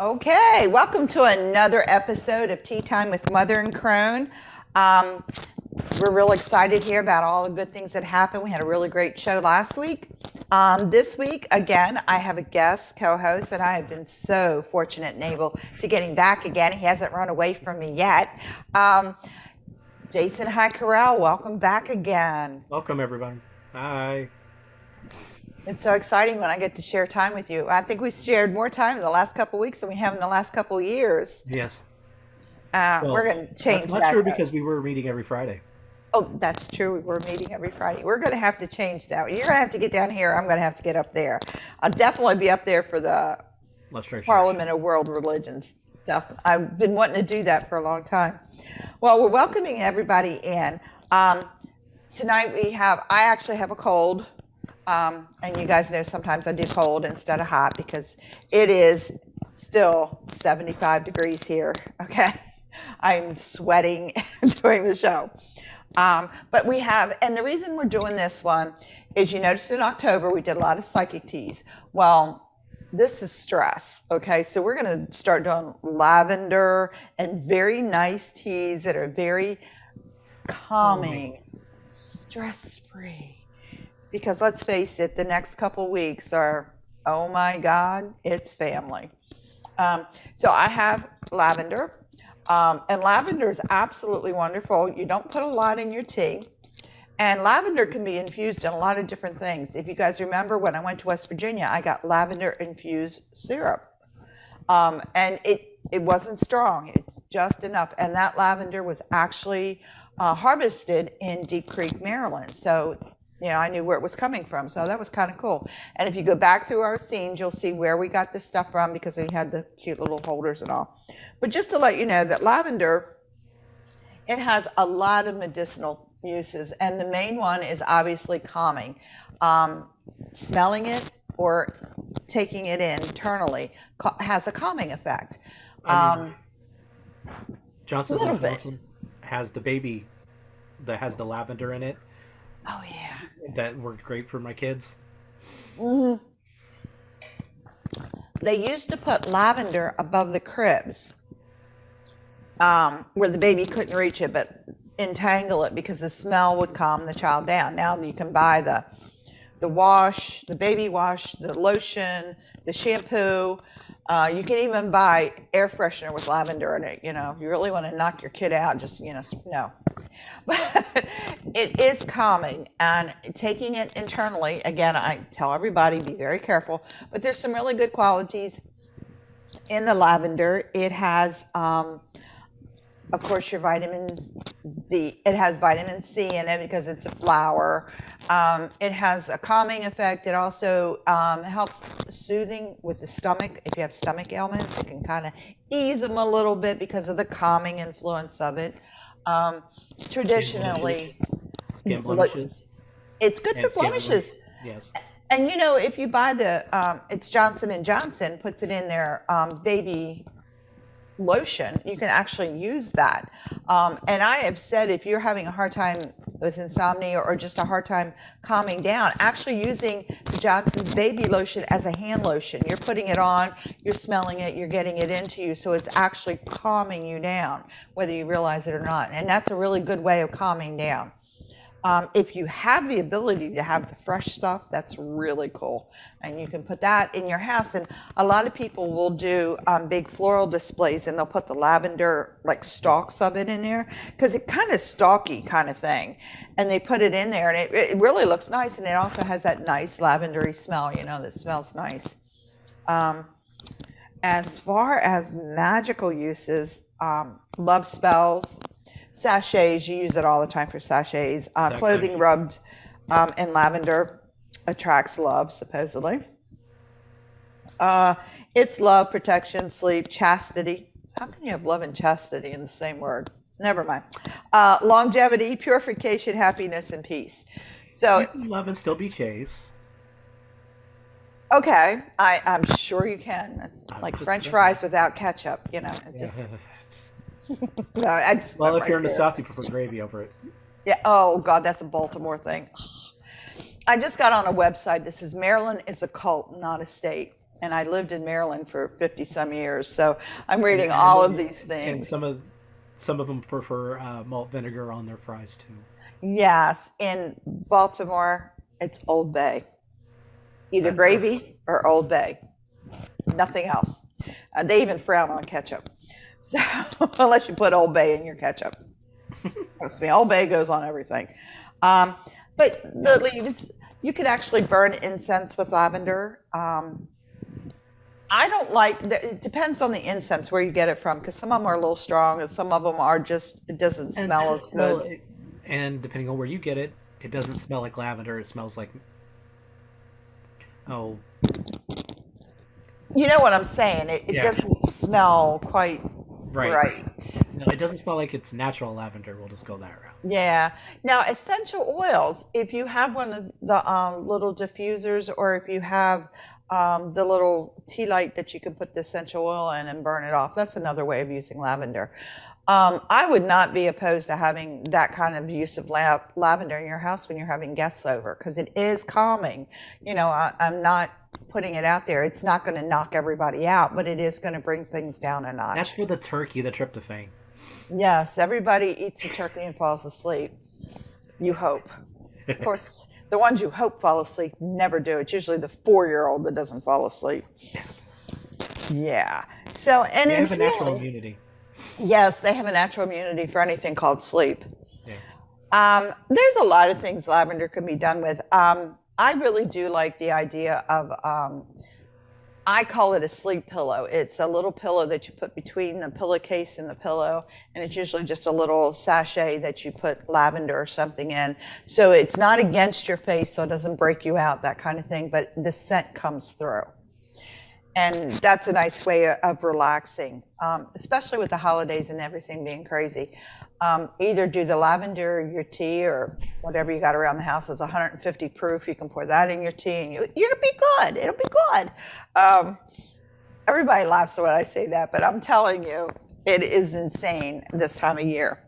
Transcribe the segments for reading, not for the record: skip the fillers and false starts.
Okay, welcome to another episode of Tea Time with Mother and Crone. We're real excited here about all the good things that happened. We had a really great show last week. This week, again, I have a guest co-host, and I have been so fortunate and able to get him back again. He hasn't run away from me yet. Jason Highcorrell, welcome back again. Welcome, everyone. Hi. It's so exciting when I get to share time with you. I think we've shared more time in the last couple of weeks than we have in the last couple of years. Yes. We're going to change that. That's not true because we were meeting every Friday. Oh, that's true. We're meeting every Friday. We're going to have to change that. You're going to have to get down here. I'm going to have to get up there. I'll definitely be up there for the Parliament of World Religions stuff. I've been wanting to do that for a long time. Well, we're welcoming everybody in. Tonight I actually have a cold. And you guys know sometimes I do cold instead of hot because it is still 75 degrees here, okay? I'm sweating during the show. But we have, and the reason we're doing this one is you noticed in October we did a lot of psychic teas. Well, this is stress, okay? So we're going to start doing lavender and very nice teas that are very calming, stress-free. Because let's face it, the next couple weeks are, oh my God, it's family. So I have lavender, and lavender is absolutely wonderful. You don't put a lot in your tea, and lavender can be infused in a lot of different things. If you guys remember, when I went to West Virginia, I got lavender infused syrup, and it wasn't strong. It's just enough, and that lavender was actually harvested in Deep Creek, Maryland. So I knew where it was coming from, so that was kind of cool. And if you go back through our scenes, you'll see where we got this stuff from because we had the cute little holders and all. But just to let you know that lavender, it has a lot of medicinal uses, and the main one is obviously calming. Smelling it or taking it in internally has a calming effect. Johnson & Johnson has the baby that has the lavender in it. Oh, yeah. That worked great for my kids. Mm-hmm. They used to put lavender above the cribs where the baby couldn't reach it, but entangle it because the smell would calm the child down. Now you can buy the wash, the baby wash, the lotion, the shampoo. You can even buy air freshener with lavender in it. If you really want to knock your kid out, just, no. But it is calming, and taking it internally, again, I tell everybody, be very careful, but there's some really good qualities in the lavender. It has, of course, your vitamins D. It has vitamin C in it because it's a flower. It has a calming effect. It also helps soothing with the stomach. If you have stomach ailments, it can kind of ease them a little bit because of the calming influence of it. Traditionally, skin blemishes. It's good for blemishes. Yes. And if you buy it's Johnson & Johnson puts it in their baby lotion, you can actually use that. And I have said if you're having a hard time with insomnia or just a hard time calming down, actually using the Johnson's baby lotion as a hand lotion. You're putting it on, you're smelling it, you're getting it into you, so it's actually calming you down, whether you realize it or not. And that's a really good way of calming down. If you have the ability to have the fresh stuff, that's really cool. And you can put that in your house. And a lot of people will do big floral displays, and they'll put the lavender, like stalks of it in there, because it's kind of stalky kind of thing. And they put it in there, and it really looks nice. And it also has that nice lavendery smell, that smells nice. As far as magical uses, love spells, sachets, you use it all the time for sachets. Clothing rubbed in lavender attracts love, supposedly. It's love, protection, sleep, chastity. How can you have love and chastity in the same word? Never mind. Longevity, purification, happiness, and peace. So you can love and still be chaste. Okay, I'm sure you can. It's like French fries without ketchup, No, I just well, if you're in the South, you prefer gravy over it. Yeah. Oh God, that's a Baltimore thing. I just got on a website that says Maryland is a cult, not a state. And I lived in Maryland for 50 some years, so I'm reading all of these things. And some of them prefer malt vinegar on their fries too. Yes, in Baltimore, it's Old Bay. Either gravy or Old Bay. Nothing else. They even frown on ketchup. So unless you put Old Bay in your ketchup. Trust me, Old Bay goes on everything. But the leaves, you could actually burn incense with lavender. I don't like, it depends on the incense where you get it from, because some of them are a little strong and some of them are just, it doesn't smell as good. And depending on where you get it, it doesn't smell like lavender. It smells like, you know what I'm saying. It doesn't smell quite right. No, it doesn't smell like it's natural lavender. We'll just go that route. Yeah. Now, essential oils, if you have one of the little diffusers, or if you have the little tea light that you can put the essential oil in and burn it off, that's another way of using lavender. I would not be opposed to having that kind of use of lavender in your house when you're having guests over, because it is calming. You know, I'm not putting it out there. It's not going to knock everybody out, but it is going to bring things down a notch. That's for the turkey, the tryptophan. Yes, everybody eats the turkey and falls asleep. You hope. Of course, the ones you hope fall asleep never do. It's usually the 4-year-old that doesn't fall asleep. Yeah. So, and they have a natural immunity. Yes, they have a natural immunity for anything called sleep. Yeah. There's a lot of things lavender can be done with. I really do like the idea of, I call it a sleep pillow. It's a little pillow that you put between the pillowcase and the pillow, and it's usually just a little sachet that you put lavender or something in. So it's not against your face, so it doesn't break you out, that kind of thing, but the scent comes through. And that's a nice way of relaxing, especially with the holidays and everything being crazy. Either do the lavender, your tea, or whatever you got around the house. It's 150 proof. You can pour that in your tea, and you'll be good. It'll be good. Everybody laughs when I say that, but I'm telling you, it is insane this time of year.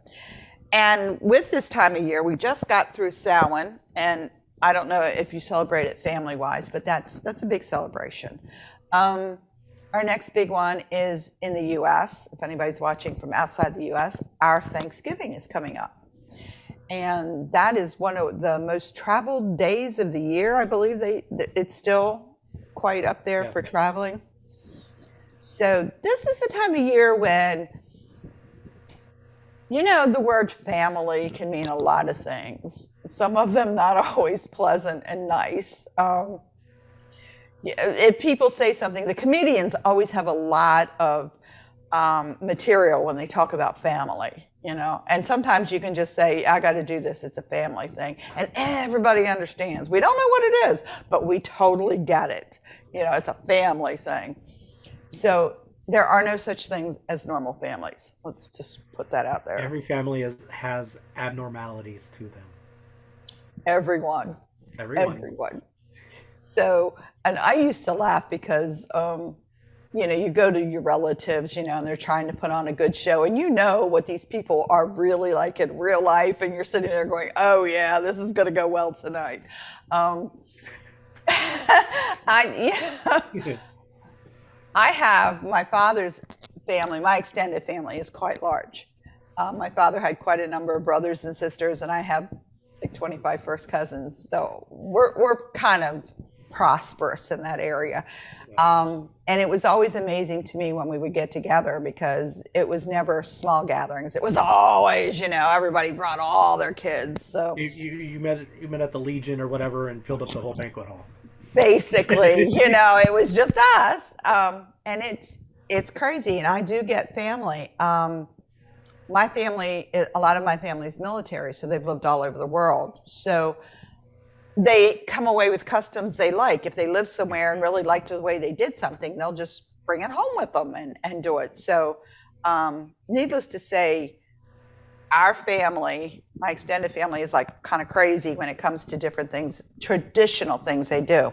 And with this time of year, we just got through Samhain, and I don't know if you celebrate it family-wise, but that's a big celebration. Our next big one is in the U.S. If anybody's watching from outside the U.S., our Thanksgiving is coming up. And that is one of the most traveled days of the year. I believe it's still quite up there for traveling. So this is the time of year when, you know, the word family can mean a lot of things. Some of them not always pleasant and nice. If people say something, the comedians always have a lot of material when they talk about family, you know, and sometimes you can just say, I got to do this. It's a family thing. And everybody understands. We don't know what it is, but we totally get it. You know, it's a family thing. So there are no such things as normal families. Let's just put that out there. Every family has abnormalities to them. Everyone. So, and I used to laugh because, you know, you go to your relatives, you know, and they're trying to put on a good show, and you know what these people are really like in real life, and you're sitting there going, oh yeah, this is going to go well tonight. I have my father's family, my extended family is quite large. My father had quite a number of brothers and sisters, and I have like 25 first cousins. So we're kind of prosperous in that area. And it was always amazing to me when we would get together, because it was never small gatherings. It was always, you know, everybody brought all their kids. So you met at the Legion or whatever and filled up the whole banquet hall. Basically, you know, it was just us. And it's crazy. And I do get family. My family, a lot of my family is military, so they've lived all over the world. So they come away with customs they like. If they live somewhere and really like the way they did something, they'll just bring it home with them and do it. So needless to say, our family, my extended family, is like kind of crazy when it comes to different things, traditional things they do.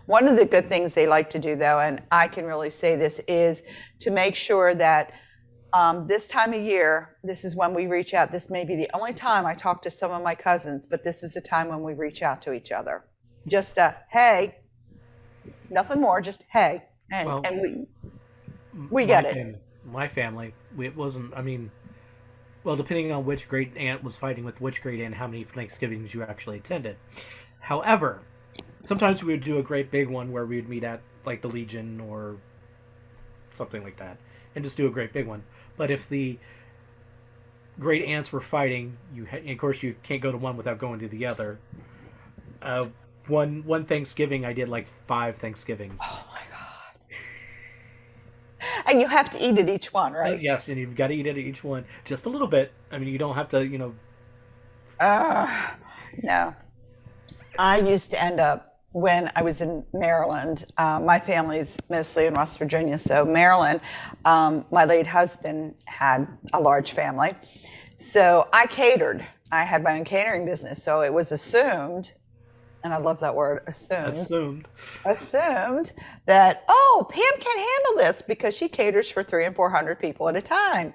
One of the good things they like to do, though, and I can really say this, is to make sure that this time of year, this is when we reach out. This may be the only time I talk to some of my cousins, but this is the time when we reach out to each other. Just hey, nothing more, just hay, and Well, we get it. My family, it wasn't. I mean, well, depending on which great aunt was fighting with which great aunt, how many Thanksgivings you actually attended. However, sometimes we would do a great big one where we would meet at like the Legion or something like that, and just do a great big one. But if the great aunts were fighting, of course you can't go to one without going to the other. Uh, one Thanksgiving, I did like 5 Thanksgivings. Oh my God! And you have to eat at each one, right? Yes, and you've got to eat at each one just a little bit. I mean, you don't have to, No. I used to end up, when I was in Maryland, my family's mostly in West Virginia, so Maryland, my late husband had a large family. So I catered. I had my own catering business, so it was assumed, and I love that word, assumed that, oh, Pam can handle this because she caters for 300 and 400 people at a time.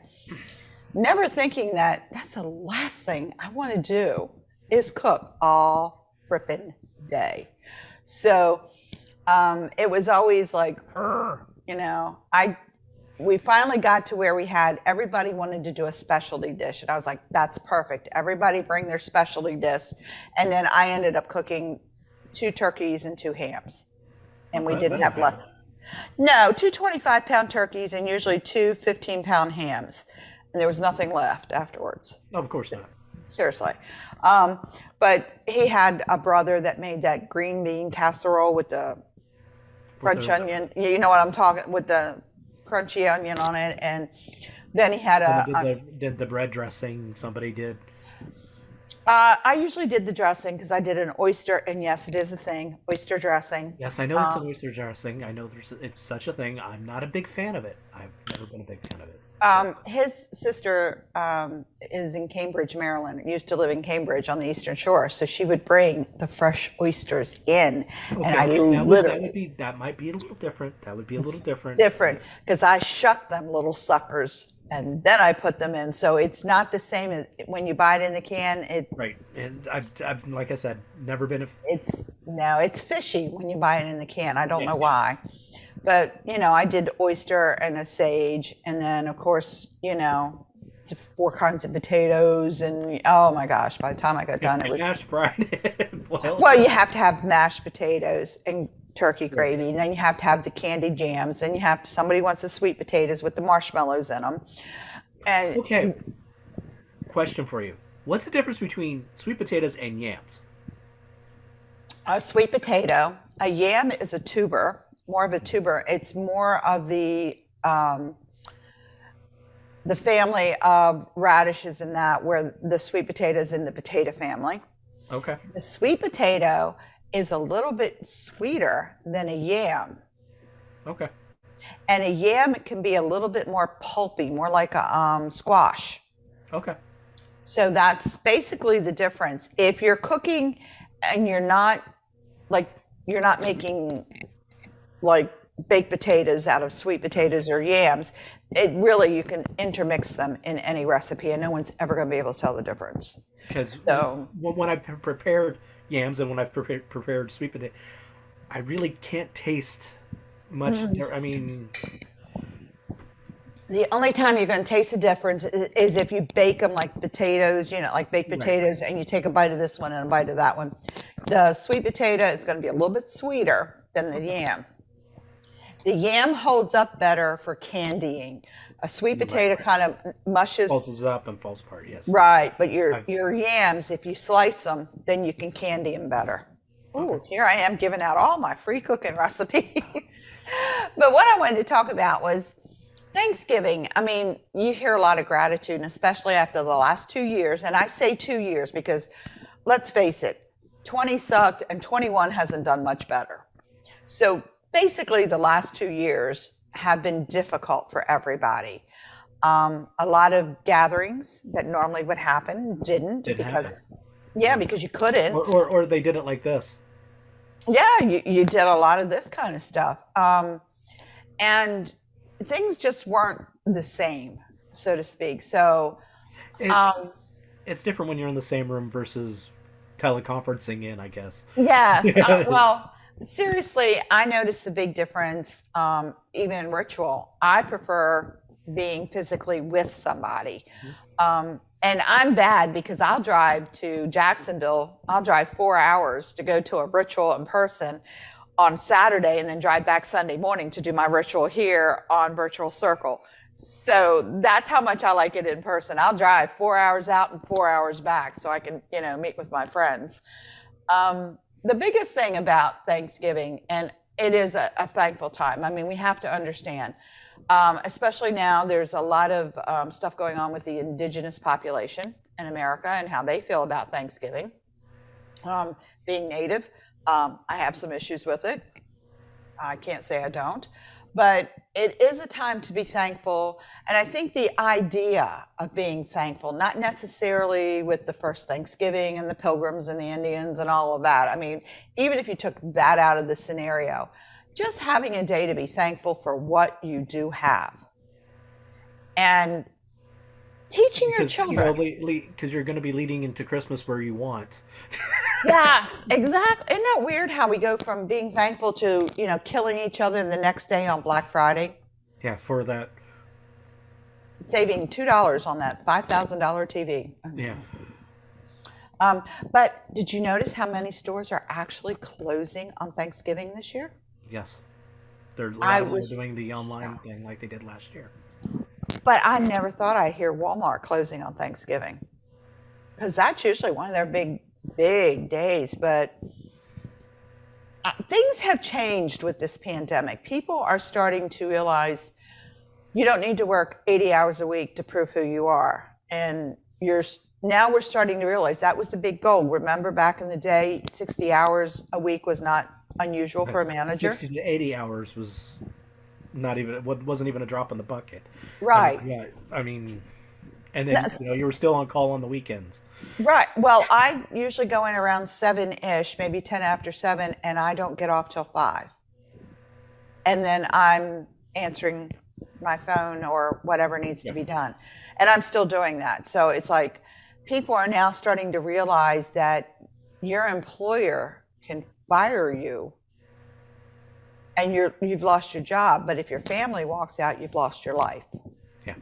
Never thinking that that's the last thing I want to do is cook all frippin' day. So it was always like, we finally got to where we had, everybody wanted to do a specialty dish. And I was like, that's perfect. Everybody bring their specialty dish. And then I ended up cooking 2 turkeys and 2 hams. And we didn't have left. No, 2 25-pound turkeys and usually 2 15-pound hams. And there was nothing left afterwards. No, of course not. Seriously. But he had a brother that made that green bean casserole with the crunch onion. You know what I'm talking, with the crunchy onion on it. And then he had did the bread dressing somebody did? I usually did the dressing because I did an oyster, and yes, it is a thing, oyster dressing. Yes, I know it's an oyster dressing. I know it's such a thing. I'm not a big fan of it. I've never been a big fan of it. His sister is in Cambridge, Maryland. Used to live in Cambridge on the Eastern Shore, so she would bring the fresh oysters in, okay. And I that might be a little different. That would be a little different. Different, because I shuck them little suckers, and then I put them in. So it's not the same as when you buy it in the can. Right, and I've like I said, never been it's fishy when you buy it in the can. I don't know why. But, I did oyster and a sage, and then, of course, 4 kinds of potatoes, and, oh, my gosh, by the time I got done, it was... Mashed fried. Well, you have to have mashed potatoes and turkey gravy, and then you have to have the candied jams, and somebody wants the sweet potatoes with the marshmallows in them. And, okay. Question for you. What's the difference between sweet potatoes and yams? A sweet potato. A yam is a tuber. More of a tuber. It's more of the family of radishes and that, where the sweet potato is in the potato family. Okay. The sweet potato is a little bit sweeter than a yam. Okay. And a yam can be a little bit more pulpy, more like a squash. Okay. So that's basically the difference. If you're cooking and you're not making like baked potatoes out of sweet potatoes or yams, you can intermix them in any recipe, and no one's ever going to be able to tell the difference. Because when I've prepared yams and when I've prepared sweet potato, I really can't taste much. I mean, the only time you're going to taste the difference is if you bake them like potatoes, like baked potatoes, and you take a bite of this one and a bite of that one. The sweet potato is going to be a little bit sweeter than the yam. The yam holds up better for candying. A sweet potato kind of mushes. Falls up and falls apart, yes. Right, but your yams, if you slice them, then you can candy them better. Ooh, here I am giving out all my free cooking recipes. But what I wanted to talk about was Thanksgiving. I mean, you hear a lot of gratitude, and especially after the last 2 years. And I say 2 years because, let's face it, 20 sucked and 21 hasn't done much better. So basically, the last 2 years have been difficult for everybody. A lot of gatherings that normally would happen didn't because you couldn't. Or they did it like this. Yeah, you did a lot of this kind of stuff. And things just weren't the same, so to speak. So it's different when you're in the same room versus teleconferencing in, I guess. Yes. Well, seriously, I noticed the big difference, even in ritual. I prefer being physically with somebody. And I'm bad because I'll drive to Jacksonville. I'll drive 4 hours to go to a ritual in person on Saturday and then drive back Sunday morning to do my ritual here on Virtual Circle. So that's how much I like it in person. I'll drive 4 hours out and 4 hours back so I can, meet with my friends. The biggest thing about Thanksgiving, and it is a thankful time. I mean, we have to understand, especially now, there's a lot of stuff going on with the indigenous population in America and how they feel about Thanksgiving. Being Native, I have some issues with it. I can't say I don't. But it is a time to be thankful. And I think the idea of being thankful, not necessarily with the first Thanksgiving and the Pilgrims and the Indians and all of that. I mean, even if you took that out of the scenario, just having a day to be thankful for what you do have. And teaching your children. Because you're going to be leading into Christmas where you want. Yes, exactly. Isn't that weird how we go from being thankful to, killing each other the next day on Black Friday? Yeah, for that. Saving $2 on that $5,000 TV. Yeah. But did you notice how many stores are actually closing on Thanksgiving this year? Yes. They're doing the online thing like they did last year. But I never thought I'd hear Walmart closing on Thanksgiving. Because that's usually one of their big days. But things have changed with this pandemic. People are starting to realize you don't need to work 80 hours a week to prove who you are. And now we're starting to realize that was the big goal. Remember back in the day, 60 hours a week was not unusual for a manager. 60 to 80 hours wasn't even a drop in the bucket. Right. Yeah. I mean, and then you were still on call on the weekends. Right. Well, I usually go in around 7-ish, maybe 10 after 7, and I don't get off till 5. And then I'm answering my phone or whatever needs to be done. And I'm still doing that. So it's like people are now starting to realize that your employer can fire you and you've lost your job. But if your family walks out, you've lost your life. Yeah.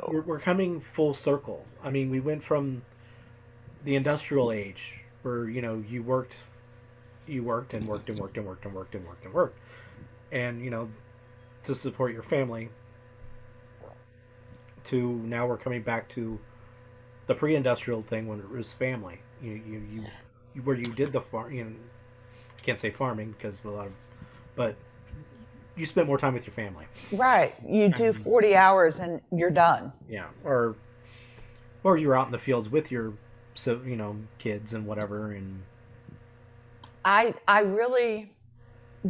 We're coming full circle. I mean, we went from the industrial age where, you worked and worked and worked and worked and worked and worked and worked. And, to support your family, to now we're coming back to the pre-industrial thing when it was family. You where you did the farm, can't say farming because but you spent more time with your family. Right. You do 40 hours and you're done. Yeah. Or you're out in the fields with your, kids and whatever. And I really,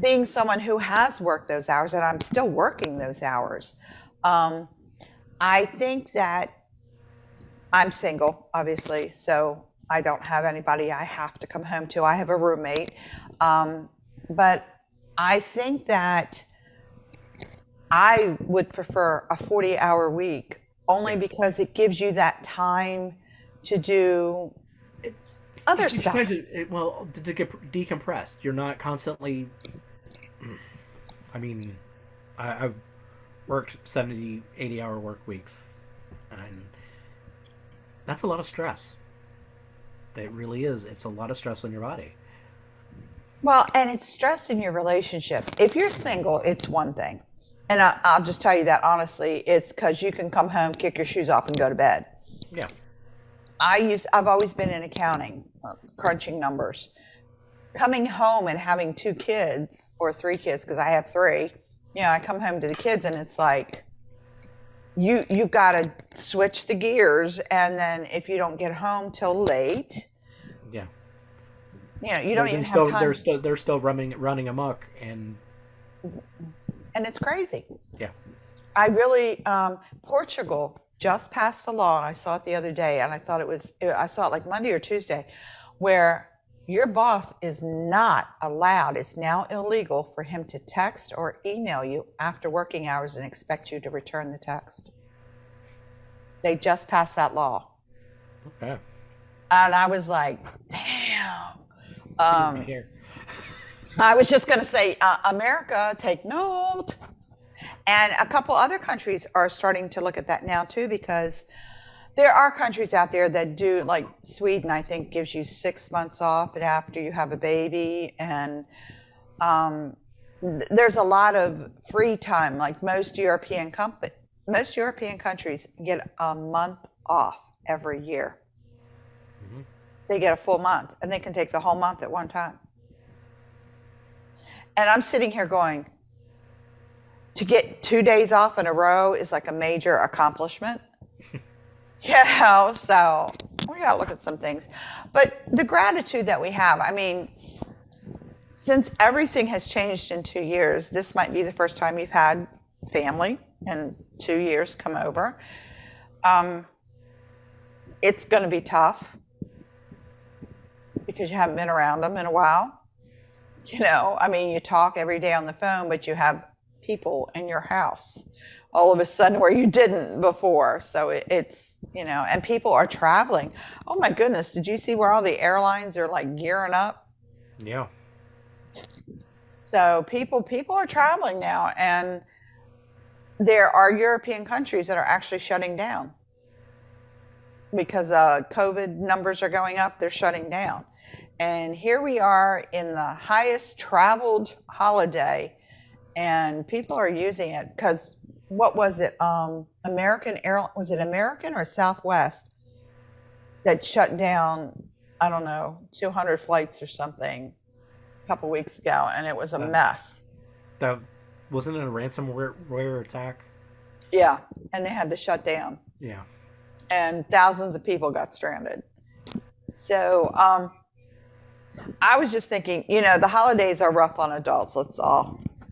being someone who has worked those hours, and I'm still working those hours, I think that I'm single, obviously, so I don't have anybody I have to come home to. I have a roommate. But I think that I would prefer a 40-hour week only because it gives you that time to do other stuff. To get decompressed. You're not constantly... I mean, I've worked 70, 80-hour work weeks, and that's a lot of stress. It really is. It's a lot of stress on your body. Well, and it's stress in your relationship. If you're single, it's one thing. And I'll just tell you that honestly, it's because you can come home, kick your shoes off, and go to bed. Yeah. I've always been in accounting, crunching numbers. Coming home and having 2 kids, or 3 kids, because I have 3, I come home to the kids and it's like, you've got to switch the gears, and then if you don't get home till late, you don't even have time. They're still running amok, and it's crazy. Yeah. I really Portugal just passed a law, and I saw it the other day, and I saw it like Monday or Tuesday, where your boss is not allowed. It's now illegal for him to text or email you after working hours and expect you to return the text. They just passed that law. Okay. And I was like, damn. Here. I was just going to say, America, take note. And a couple other countries are starting to look at that now too, because there are countries out there that do, like Sweden, I think, gives you 6 months off after you have a baby. And there's a lot of free time. Like most European countries get a month off every year. Mm-hmm. They get a full month, and they can take the whole month at one time. And I'm sitting here going, to get 2 days off in a row is like a major accomplishment. So we got to look at some things. But the gratitude that we have, I mean, since everything has changed in 2 years, this might be the first time you've had family in 2 years come over. It's going to be tough because you haven't been around them in a while. I mean, you talk every day on the phone, but you have people in your house all of a sudden where you didn't before. So it's, and people are traveling. Oh my goodness. Did you see where all the airlines are like gearing up? Yeah. So people are traveling now, and there are European countries that are actually shutting down because COVID numbers are going up. They're shutting down. And here we are in the highest traveled holiday, and people are using it because what was it? American Airlines, was it American or Southwest that shut down, I don't know, 200 flights or something a couple weeks ago, and it was a mess. That wasn't it a ransomware attack? Yeah, and they had to shut down. Yeah. And thousands of people got stranded. So I was just thinking, the holidays are rough on adults.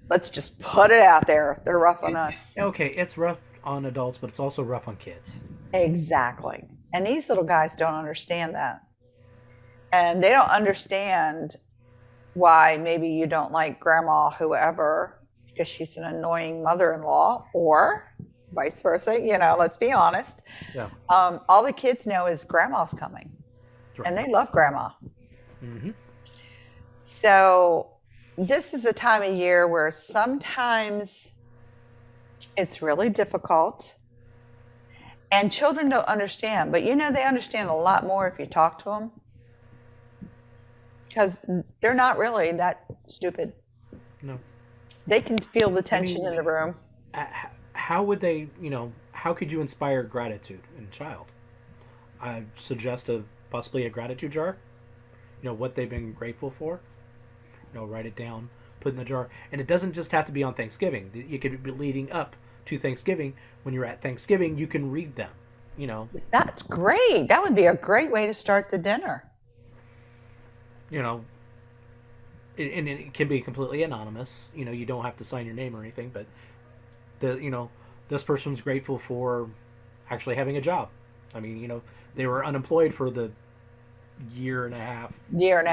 Let's just put it out there. They're rough on us. Okay, it's rough on adults, but it's also rough on kids. Exactly. And these little guys don't understand that. And they don't understand why maybe you don't like grandma whoever because she's an annoying mother-in-law, or vice versa. Let's be honest. Yeah. All the kids know is grandma's coming. Right. And they love grandma. Mm-hmm. So this is a time of year where sometimes it's really difficult and children don't understand, but they understand a lot more if you talk to them because they're not really that stupid. No. They can feel the tension in the room. How would they, how could you inspire gratitude in a child? I suggest possibly a gratitude jar. What they've been grateful for. Write it down, put it in the jar. And it doesn't just have to be on Thanksgiving. You could be leading up to Thanksgiving. When you're at Thanksgiving, you can read them, That's great. That would be a great way to start the dinner. And it can be completely anonymous. You don't have to sign your name or anything, but this person's grateful for actually having a job. I mean, they were unemployed for the year and a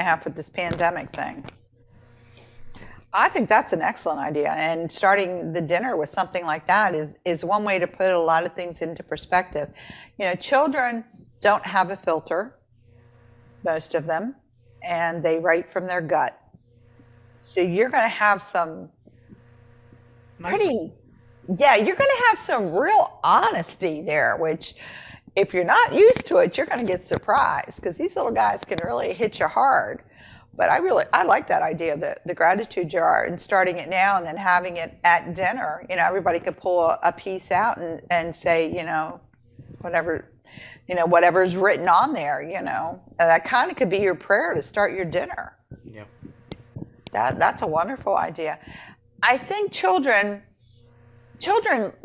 half with this pandemic thing. I think that's an excellent idea, and starting the dinner with something like that is one way to put a lot of things into perspective. Children don't have a filter, most of them, and they write from their gut. So you're going to have some you're going to have some real honesty there, which if you're not used to it, you're going to get surprised because these little guys can really hit you hard. But I like that idea, the gratitude jar, and starting it now and then having it at dinner. Everybody could pull a piece out and say, whatever's written on there, and that kind of could be your prayer to start your dinner. Yeah. That's a wonderful idea. I think children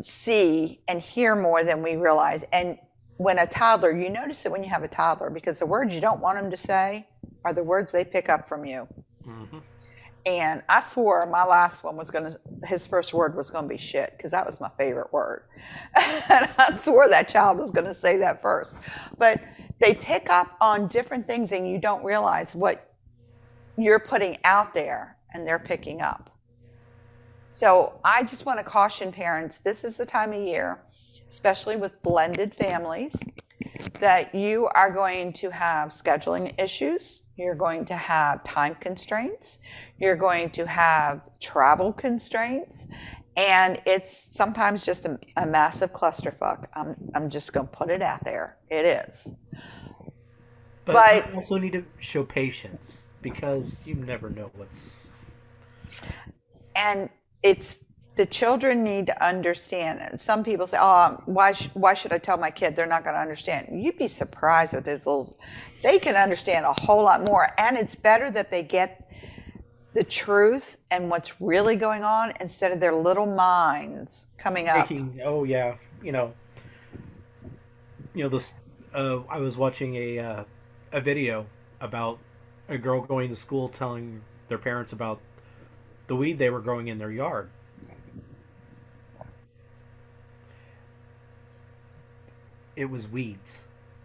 see and hear more than we realize. And when a toddler, you notice it when you have a toddler, because the words you don't want them to say are the words they pick up from you. Mm-hmm. And I swore my last one his first word was going to be shit, because that was my favorite word. And I swore that child was going to say that first. But they pick up on different things and you don't realize what you're putting out there and they're picking up. So I just want to caution parents, this is the time of year, especially with blended families, that you are going to have scheduling issues. You're going to have time constraints. You're going to have travel constraints. And it's sometimes just a massive clusterfuck. I'm just going to put it out there. It is. But you also need to show patience because you never know what's... And it's... The children need to understand. Some people say, "Oh, why should I tell my kid? They're not going to understand." You'd be surprised with those little. They can understand a whole lot more, and it's better that they get the truth and what's really going on instead of their little minds coming up. Oh yeah, this. I was watching a video about a girl going to school telling their parents about the weed they were growing in their yard. It was weeds.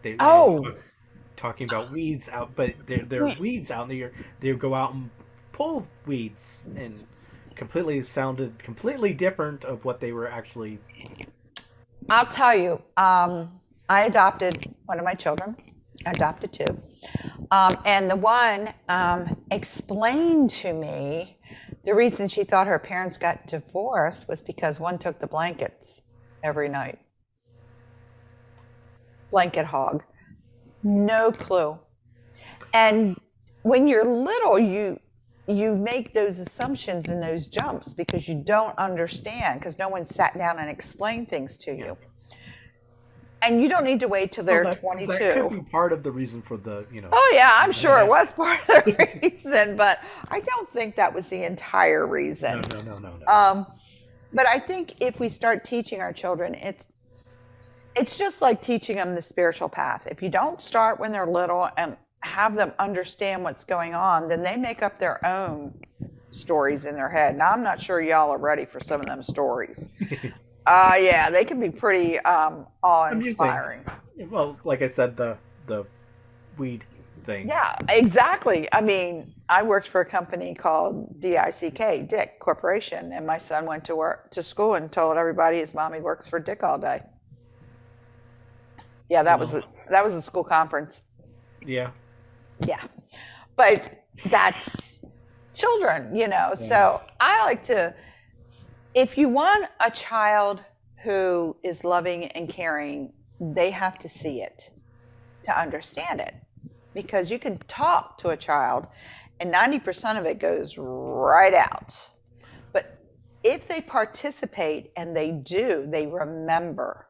They talking about weeds out, but they're weeds out there. They would go out and pull weeds, and sounded completely different of what they were actually. I'll tell you, I adopted one of my children. I adopted two, and the one explained to me the reason she thought her parents got divorced was because one took the blankets every night. Blanket hog. No clue. And when you're little, you make those assumptions and those jumps because you don't understand, because no one sat down and explained things to you. And you don't need to wait till they're 22. That could be part of the reason for the, Oh yeah, I'm sure it was part of the reason, but I don't think that was the entire reason. No. But I think if we start teaching our children, it's just like teaching them the spiritual path. If you don't start when they're little and have them understand what's going on, then they make up their own stories in their head. Now, I'm not sure y'all are ready for some of them stories. Yeah, they can be pretty awe-inspiring. Well, like I said, the weed thing. Yeah, exactly. I mean, I worked for a company called Dick Corporation, and my son went to school and told everybody his mommy works for Dick all day. Yeah, that was a school conference. Yeah. Yeah. But that's children, Yeah. So I like to, if you want a child who is loving and caring, they have to see it to understand it. Because you can talk to a child and 90% of it goes right out. But if they participate and they remember.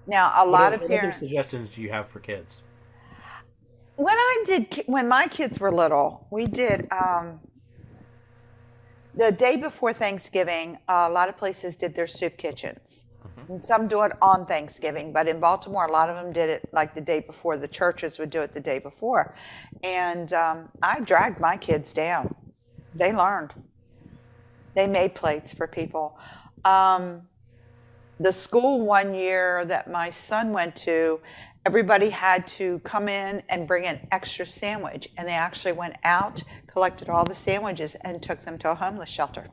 Now, a lot of parents. What other suggestions do you have for kids? When my kids were little, we did the day before Thanksgiving. A lot of places did their soup kitchens. And some do it on Thanksgiving, but in Baltimore, a lot of them did it like the day before. The churches would do it the day before, and I dragged my kids down. They learned. They made plates for people. The school one year that my son went to, everybody had to come in and bring an extra sandwich. And they actually went out, collected all the sandwiches, and took them to a homeless shelter.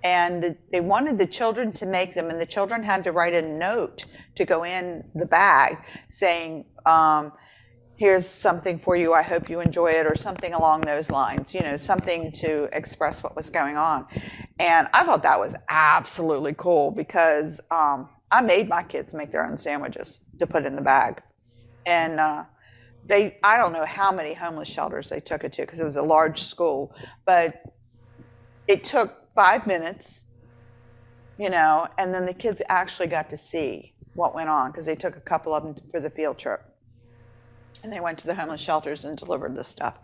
And they wanted the children to make them, and the children had to write a note to go in the bag saying, here's something for you, I hope you enjoy it, or something along those lines, something to express what was going on. And I thought that was absolutely cool because I made my kids make their own sandwiches to put in the bag. And I don't know how many homeless shelters they took it to because it was a large school, but it took 5 minutes, and then the kids actually got to see what went on because they took a couple of them for the field trip. And they went to the homeless shelters and delivered this stuff.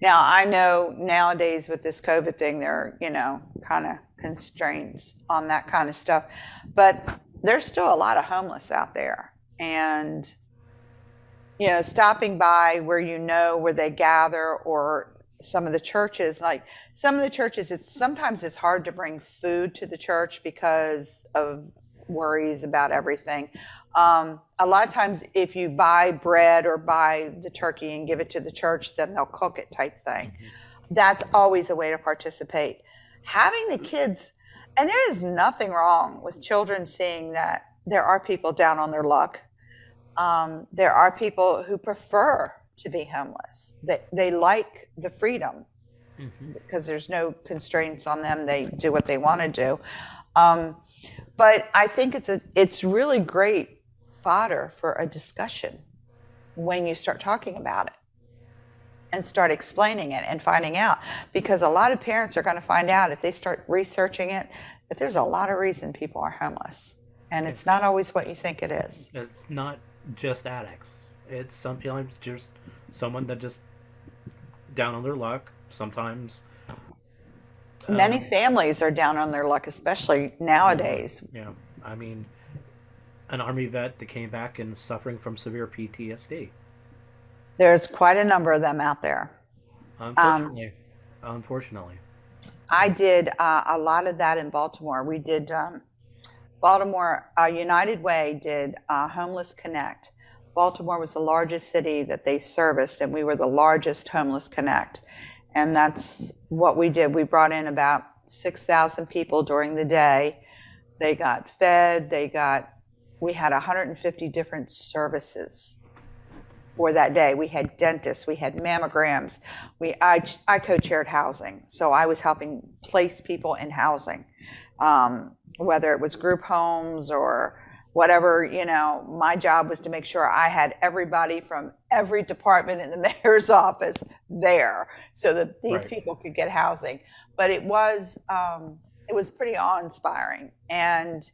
Now, I know nowadays with this COVID thing, there are, kind of constraints on that kind of stuff. But there's still a lot of homeless out there. And, stopping by where they gather, or some of the churches, sometimes it's hard to bring food to the church because of worries about everything. A lot of times if you buy bread or buy the turkey and give it to the church, then they'll cook it type thing. That's always a way to participate. Having the kids, and there is nothing wrong with children seeing that there are people down on their luck. There are people who prefer to be homeless. They like the freedom because there's no constraints on them. They do what they want to do. But I think it's really great fodder for a discussion when you start talking about it and start explaining it and finding out, because a lot of parents are going to find out if they start researching it that there's a lot of reason people are homeless, and it's not always what you think it is. It's not just addicts. It's sometimes just someone that just down on their luck. Sometimes many families are down on their luck, especially nowadays. Yeah, I mean, an Army vet that came back and suffering from severe PTSD. There's quite a number of them out there. Unfortunately. I did a lot of that in Baltimore. We did Baltimore, United Way did Homeless Connect. Baltimore was the largest city that they serviced, and we were the largest Homeless Connect. And that's what we did. We brought in about 6,000 people during the day. They got fed. We had 150 different services for that day. We had dentists, we had mammograms. I co-chaired housing, so I was helping place people in housing, whether it was group homes or whatever. My job was to make sure I had everybody from every department in the mayor's office there so that these people could get housing. But it was pretty awe-inspiring, and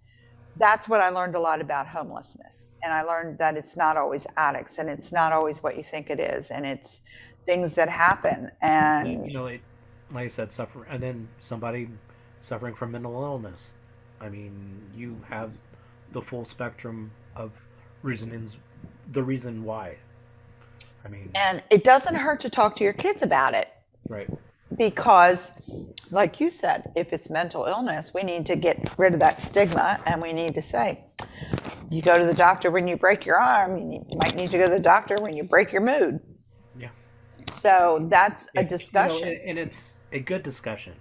that's what I learned a lot about homelessness. And I learned that it's not always addicts, and it's not always what you think it is, and it's things that happen. And like I said, and then somebody suffering from mental illness. I mean, you have the full spectrum of reasonings, the reason why. I mean, and it doesn't hurt to talk to your kids about it. Right. Because, like you said, if it's mental illness, we need to get rid of that stigma, and we need to say, you go to the doctor when you break your arm, you might need to go to the doctor when you break your mood. Yeah. So that's a discussion. And it's a good discussion.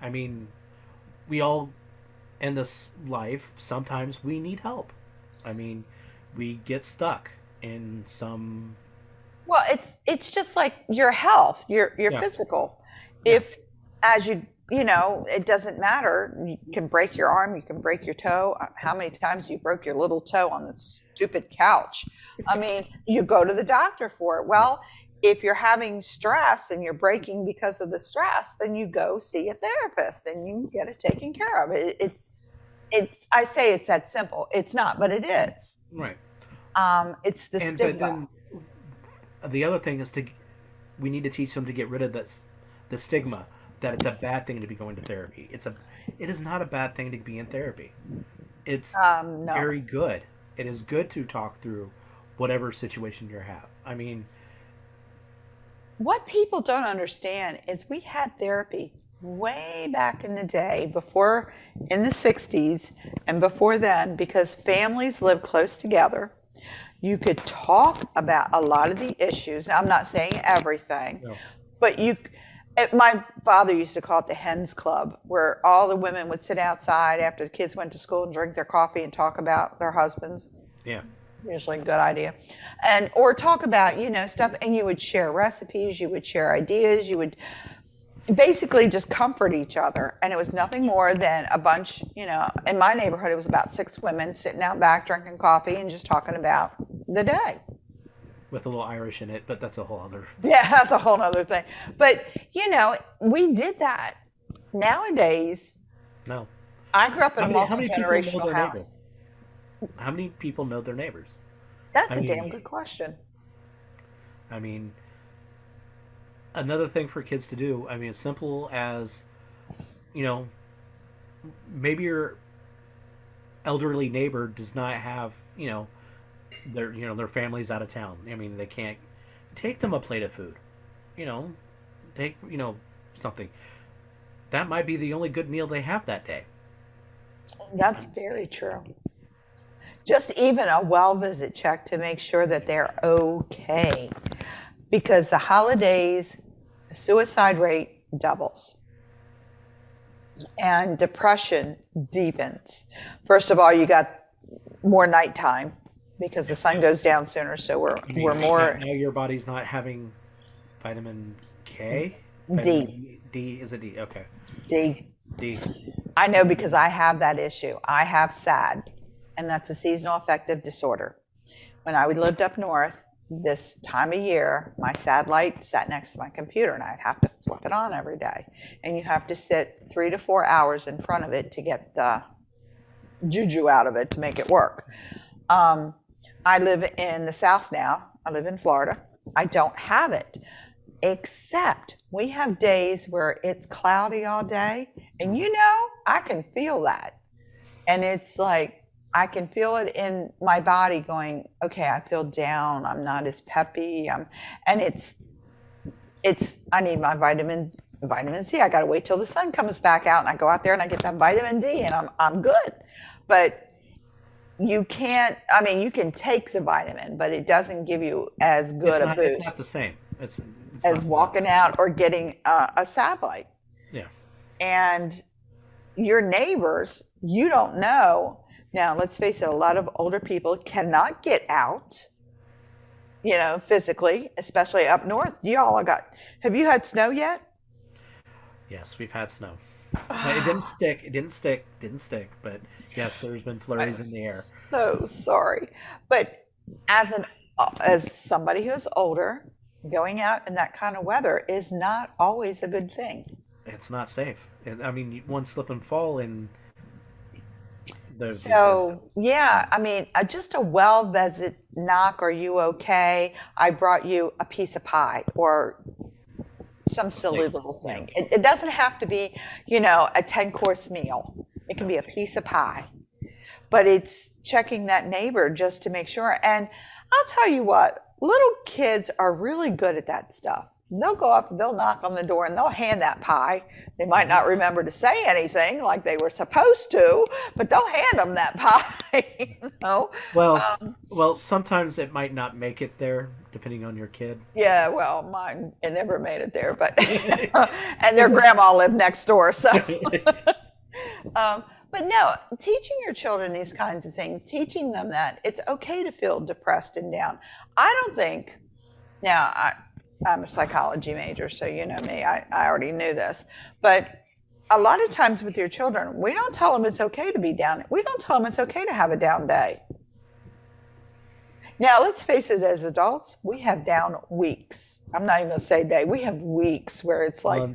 I mean, we all, in this life, sometimes we need help. I mean, we get stuck in some... Well, it's just like your health, your physical. Yeah. If, as it doesn't matter. You can break your arm, you can break your toe. How many times you broke your little toe on the stupid couch? I mean, you go to the doctor for it. Well, if you're having stress and you're breaking because of the stress, then you go see a therapist and you get it taken care of. I say it's that simple. It's not, but it is. Right. It's the stigma. The other thing is we need to teach them to get rid of the stigma that it's a bad thing to be going to therapy. It is not a bad thing to be in therapy. It's very good. It is good to talk through whatever situation you have. I mean, what people don't understand is we had therapy way back in the day, before, in the 60s and before then, because families lived close together. You could talk about a lot of the issues. I'm not saying everything, but my father used to call it the Hens Club, where all the women would sit outside after the kids went to school and drink their coffee and talk about their husbands. Yeah. Usually a good idea. Or talk about, stuff, and you would share recipes, you would share ideas, you would basically just comfort each other. And it was nothing more than a bunch, in my neighborhood, it was about 6 women sitting out back drinking coffee and just talking about the day. With a little Irish in it, but that's a whole other... Yeah, that's a whole other thing. But, we did that. Nowadays... No. I grew up in a multi-generational house. How many people know their neighbors? That's a damn good question. I mean, another thing for kids to do, as simple as, maybe your elderly neighbor does not have, their family's out of town. They can't take them a plate of food. Take, something. That might be the only good meal they have that day. That's very true. Just even a well visit check to make sure that they're okay. Because the holidays, suicide rate doubles. And depression deepens. First of all, you got more nighttime because the sun goes down sooner, so we're more. Now your body's not having vitamin K? D. D, is it D? Okay. D. I know because I have that issue. I have SAD, and that's a seasonal affective disorder. When I lived up north, this time of year, my SAD light sat next to my computer, and I'd have to flip it on every day. And you have to sit 3 to 4 hours in front of it to get the juju out of it to make it work. I live in the South now. I live in Florida. I don't have it, except we have days where it's cloudy all day, and I can feel that. And it's like, I can feel it in my body going, okay, I feel down. I'm not as peppy. And I need my vitamin C. I got to wait till the sun comes back out, and I go out there and I get that vitamin D, and I'm good. But you can't, you can take the vitamin, but it doesn't give you as good a boost. It's not the same. It's as walking out or getting a satellite. Yeah. And your neighbors, you don't know. Now, let's face it, a lot of older people cannot get out, physically, especially up north. Have you had snow yet? Yes, we've had snow. It didn't stick, but yes, there's been flurries in the air. So sorry. But as somebody who's older, going out in that kind of weather is not always a good thing. It's not safe. One slip and fall in just a well-visited knock, are you okay? I brought you a piece of pie or some silly little thing. It doesn't have to be, a 10-course meal. It can be a piece of pie. But it's checking that neighbor just to make sure. And I'll tell you what, little kids are really good at that stuff. They'll go up, they'll knock on the door, and they'll hand that pie. They might not remember to say anything like they were supposed to, but they'll hand them that pie. Well, sometimes it might not make it there, depending on your kid. Yeah, well, mine, it never made it there, but and their grandma lived next door, so. But no, teaching your children these kinds of things, teaching them that it's okay to feel depressed and down. I don't think, now, I'm a psychology major, so you know me, I already knew this. But a lot of times with your children, we don't tell them it's okay to be down. We don't tell them it's okay to have a down day. Now, let's face it, as adults, we have down weeks. I'm not even going to say day. We have weeks where it's like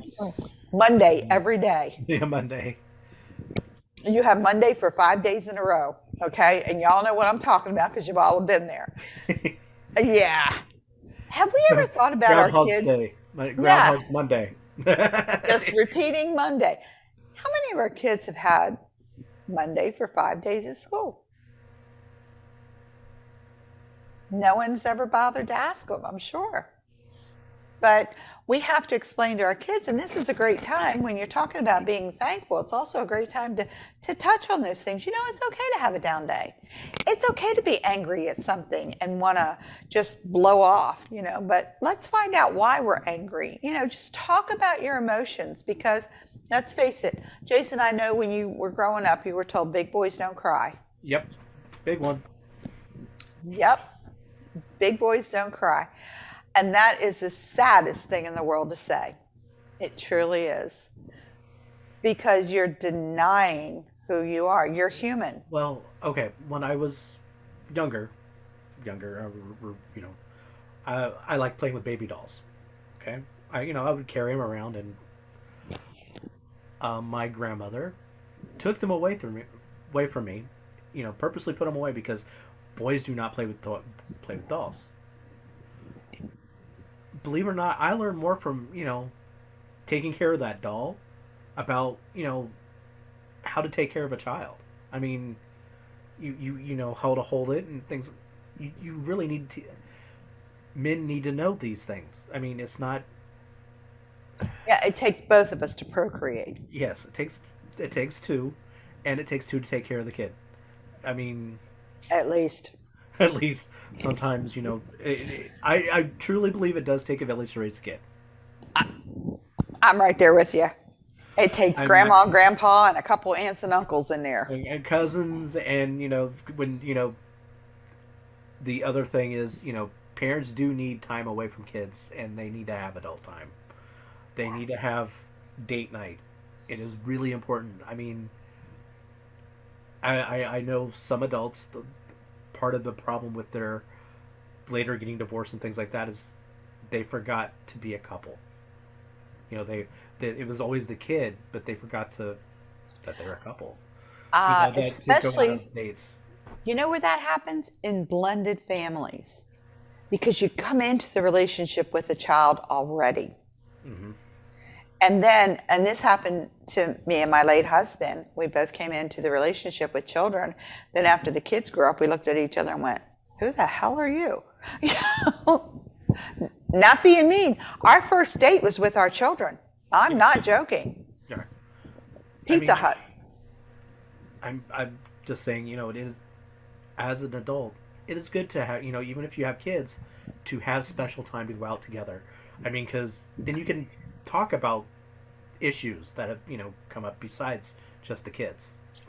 Monday every day. Yeah, Monday. You have Monday for 5 days in a row, okay? And y'all know what I'm talking about because you've all been there. Yeah. Have we ever thought about our kids? Groundhog's Monday. Just repeating Monday. How many of our kids have had Monday for 5 days at school? No one's ever bothered to ask them, I'm sure. But we have to explain to our kids, and this is a great time when you're talking about being thankful. It's also a great time to touch on those things. It's okay to have a down day. It's okay to be angry at something and want to just blow off, but let's find out why we're angry. Just talk about your emotions because let's face it, Jason, I know when you were growing up, you were told big boys don't cry. Yep. Big one. Yep. Big boys don't cry. And that is the saddest thing in the world to say. It truly is. Because you're denying who you are. You're human. Well, okay. When I was younger, I liked playing with baby dolls. Okay? I would carry them around, and my grandmother took them away from me. Purposely put them away because boys do not play with dolls. Believe it or not, I learned more from, taking care of that doll about, how to take care of a child. You know how to hold it and things. You really need to, men need to know these things. It's not. Yeah, it takes both of us to procreate. Yes, it takes two, and it takes two to take care of the kid. At least. At least sometimes, I truly believe it does take a village to raise a kid. I'm right there with you. It takes grandma, grandpa, and a couple aunts and uncles in there. And cousins, and, when, the other thing is, parents do need time away from kids, and they need to have adult time. They need to have date night. It is really important. I mean, I know some adults, part of the problem with their later getting divorced and things like that is they forgot to be a couple. It was always the kid, but they forgot that they're a couple. Especially, you know where that happens? In blended families. Because you come into the relationship with a child already. Mm-hmm. And this happened to me and my late husband. We both came into the relationship with children. Then after the kids grew up, we looked at each other and went, who the hell are you? Not being mean. Our first date was with our children. I'm not joking. Yeah. Pizza Hut. I'm just saying, it is, as an adult, it is good to have, even if you have kids, to have special time to go out together. I mean, because then you can talk about issues that have, come up besides just the kids.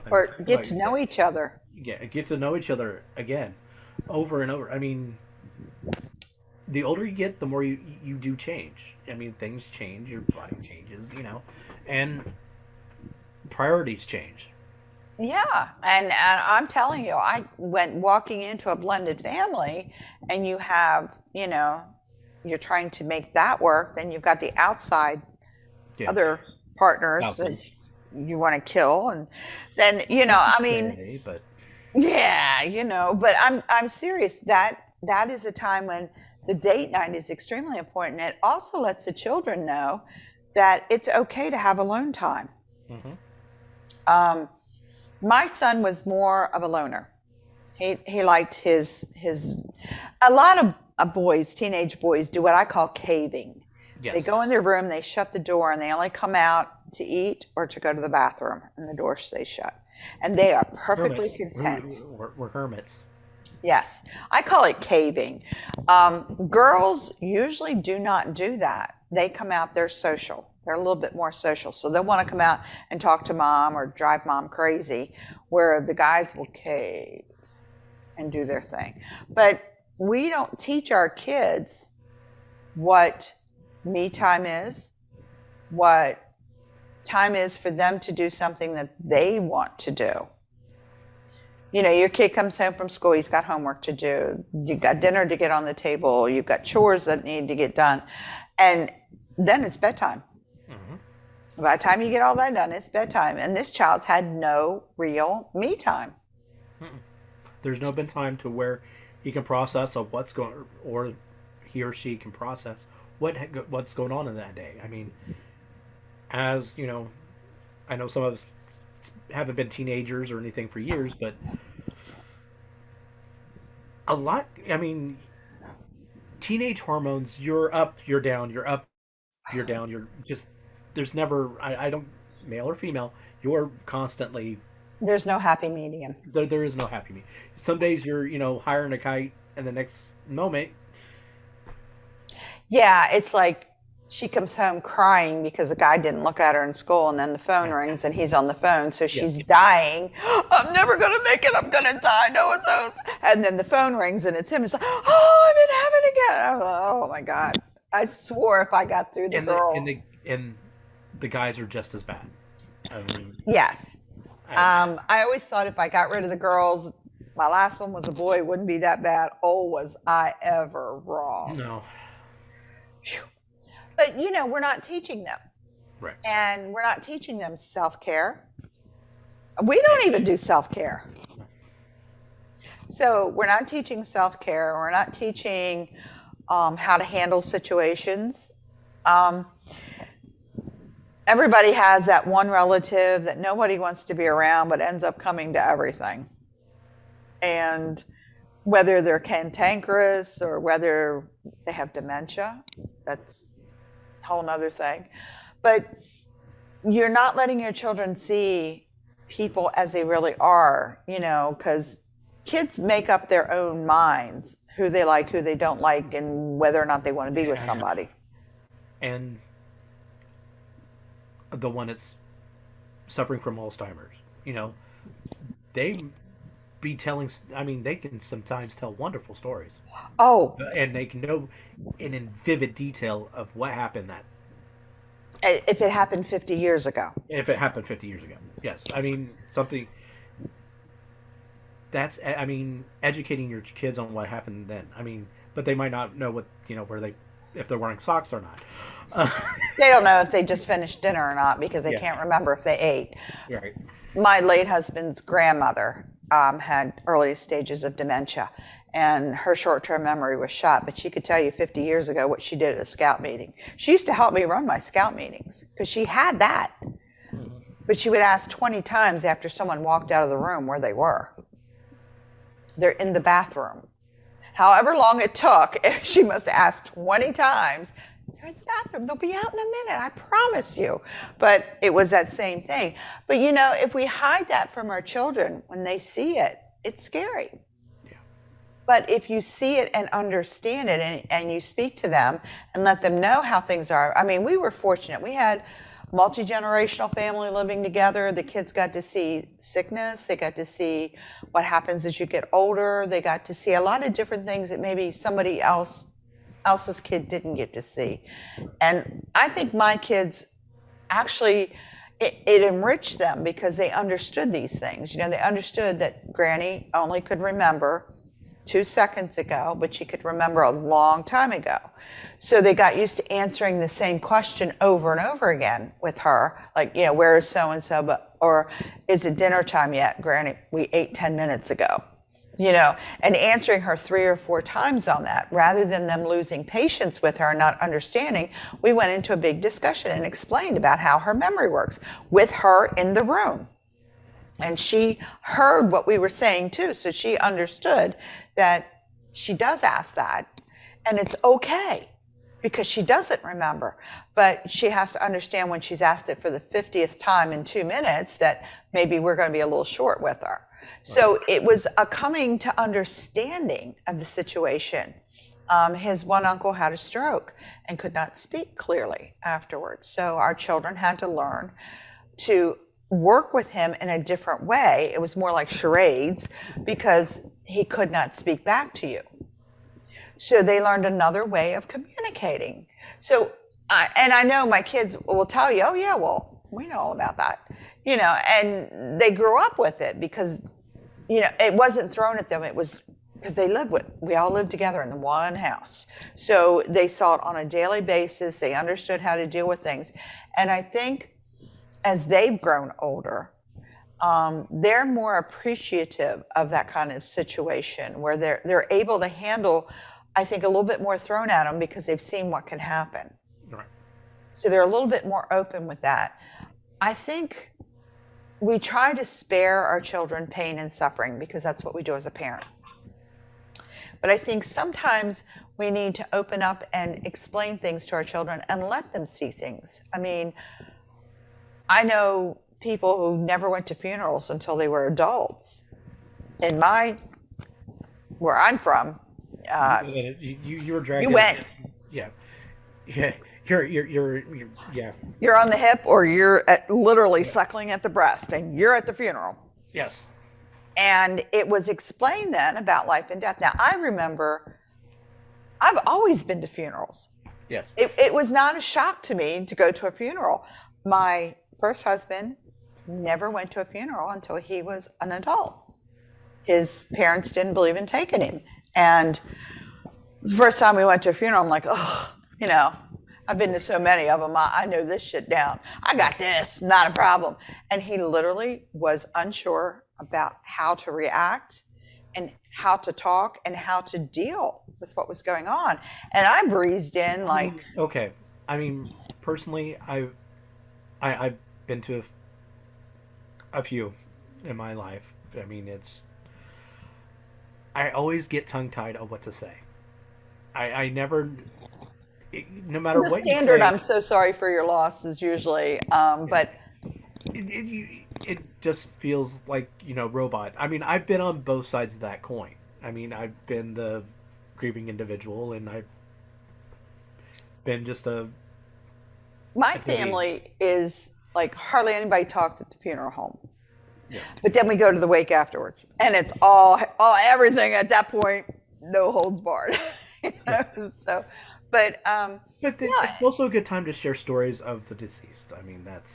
Or get to know each other. Yeah, get to know each other again, over and over. I mean, the older you get, the more you do change. I mean, things change, your body changes, and priorities change. Yeah, and I'm telling you, I went walking into a blended family, and you have, you're trying to make that work. Then you've got the outside other partners that you want to kill, and then I mean, but I'm serious. That is a time when the date night is extremely important. It also lets the children know that it's okay to have alone time. Mm-hmm. My son was more of a loner. He liked his a lot of boys, teenage boys, do what I call caving. Yes. They go in their room, they shut the door, and they only come out to eat or to go to the bathroom, and the door stays shut. And they are perfectly content. We're hermits. Yes. I call it caving. Girls usually do not do that. They come out, they're social. They're a little bit more social. So they'll want to come out and talk to mom or drive mom crazy, where the guys will cave and do their thing. But we don't teach our kids what me time is, what time is for them to do something that they want to do. Your kid comes home from school, he's got homework to do, you've got dinner to get on the table, you've got chores that need to get done, and then it's bedtime. Mm-hmm. By the time you get all that done, it's bedtime. And this child's had no real me time. Mm-mm. There's no been time to where he can process of what's going, or he or she can process what's going on in that day. I mean, as I know some of us haven't been teenagers or anything for years, but a lot, I mean, teenage hormones, you're up, you're down, you're up, you're down, you're just, there's never, I don't, male or female, you're constantly, there's no happy medium. There is no happy medium. Some days you're, higher in a kite, and the next moment. Yeah, it's like she comes home crying because the guy didn't look at her in school, and then the phone rings and he's on the phone, so she's dying. I'm never going to make it. I'm going to die. No one knows. And then the phone rings and it's him. It's like, oh, I'm in heaven again. I'm like, oh my God. I swore if I got through the girls. And the guys are just as bad. I mean, yes. I always thought if I got rid of the girls, my last one was a boy, it wouldn't be that bad. Oh, was I ever wrong. No. Whew. But, we're not teaching them. Right. And we're not teaching them self-care. We don't even do self-care. So we're not teaching self-care. We're not teaching how to handle situations. Everybody has that one relative that nobody wants to be around but ends up coming to everything. And whether they're cantankerous or whether they have dementia, that's a whole other thing. But you're not letting your children see people as they really are, because kids make up their own minds, who they like, who they don't like, and whether or not they want to be with somebody. And the one that's suffering from Alzheimer's, you know, they be telling. I mean, they can sometimes tell wonderful stories. Oh, And they can know in vivid detail of what happened that. if it happened 50 years ago. If it happened 50 years ago, yes. I mean, something that's. I mean, educating your kids on what happened then. I mean, but they might not know what where they if they're wearing socks or not. They don't know if they just finished dinner or not because they Yeah. can't remember if they ate. Right. My late husband's grandmother had early stages of dementia, and her short-term memory was shot, but she could tell you 50 years ago what she did at a scout meeting. She used to help me run my scout meetings because she had that. But she would ask 20 times after someone walked out of the room where they were. They're in the bathroom. However long it took, she must have asked 20 times. They're in the bathroom. They'll be out in a minute, I promise you. But it was that same thing. But if we hide that from our children, when they see it, it's scary. Yeah. But if you see it and understand it and you speak to them and let them know how things are. I mean, we were fortunate. We had multi-generational family living together. The kids got to see sickness. They got to see what happens as you get older. They got to see a lot of different things that maybe somebody else's kid didn't get to see. And I think my kids actually, it enriched them because they understood these things. They understood that Granny only could remember 2 seconds ago, but she could remember a long time ago. So they got used to answering the same question over and over again with her, like, where is so-and-so, or is it dinner time yet? Granny, we ate 10 minutes ago, and answering her 3 or 4 times on that, rather than them losing patience with her and not understanding. We went into a big discussion and explained about how her memory works with her in the room. And she heard what we were saying too, so she understood that she does ask that, and it's okay. Because she doesn't remember, but she has to understand when she's asked it for the 50th time in 2 minutes that maybe we're going to be a little short with her. So it was a coming to understanding of the situation. His one uncle had a stroke and could not speak clearly afterwards. So our children had to learn to work with him in a different way. It was more like charades because he could not speak back to you. So they learned another way of communicating. So, I know my kids will tell you, oh yeah, well, we know all about that, and they grew up with it because, it wasn't thrown at them. It was because we all lived together in one house. So they saw it on a daily basis. They understood how to deal with things. And I think as they've grown older, they're more appreciative of that kind of situation where they're able to handle, I think, a little bit more thrown at them because they've seen what can happen. Right. So they're a little bit more open with that. I think we try to spare our children pain and suffering because that's what we do as a parent. But I think sometimes we need to open up and explain things to our children and let them see things. I mean, I know people who never went to funerals until they were adults. Where I'm from, you were dragged. You went. Yeah. You're yeah. You're on the hip, or you're literally suckling at the breast, and you're at the funeral. Yes. And it was explained then about life and death. Now I remember, I've always been to funerals. Yes. It was not a shock to me to go to a funeral. My first husband never went to a funeral until he was an adult. His parents didn't believe in taking him. And the first time we went to a funeral, I'm like, oh, I've been to so many of them. I know this shit down. I got this, not a problem. And he literally was unsure about how to react and how to talk and how to deal with what was going on. And I breezed in like... Okay. I mean, personally, I've been to a few in my life. I mean, I always get tongue-tied on what to say. I never, no matter what you say. The standard, I'm so sorry for your loss, is usually, but... It just feels like, robot. I mean, I've been on both sides of that coin. I mean, I've been the grieving individual, and I've been just My family is Like hardly anybody talks at the funeral home. Yeah. But then we go to the wake afterwards, and it's all everything at that point, no holds barred. So, but it's also a good time to share stories of the deceased. I mean, that's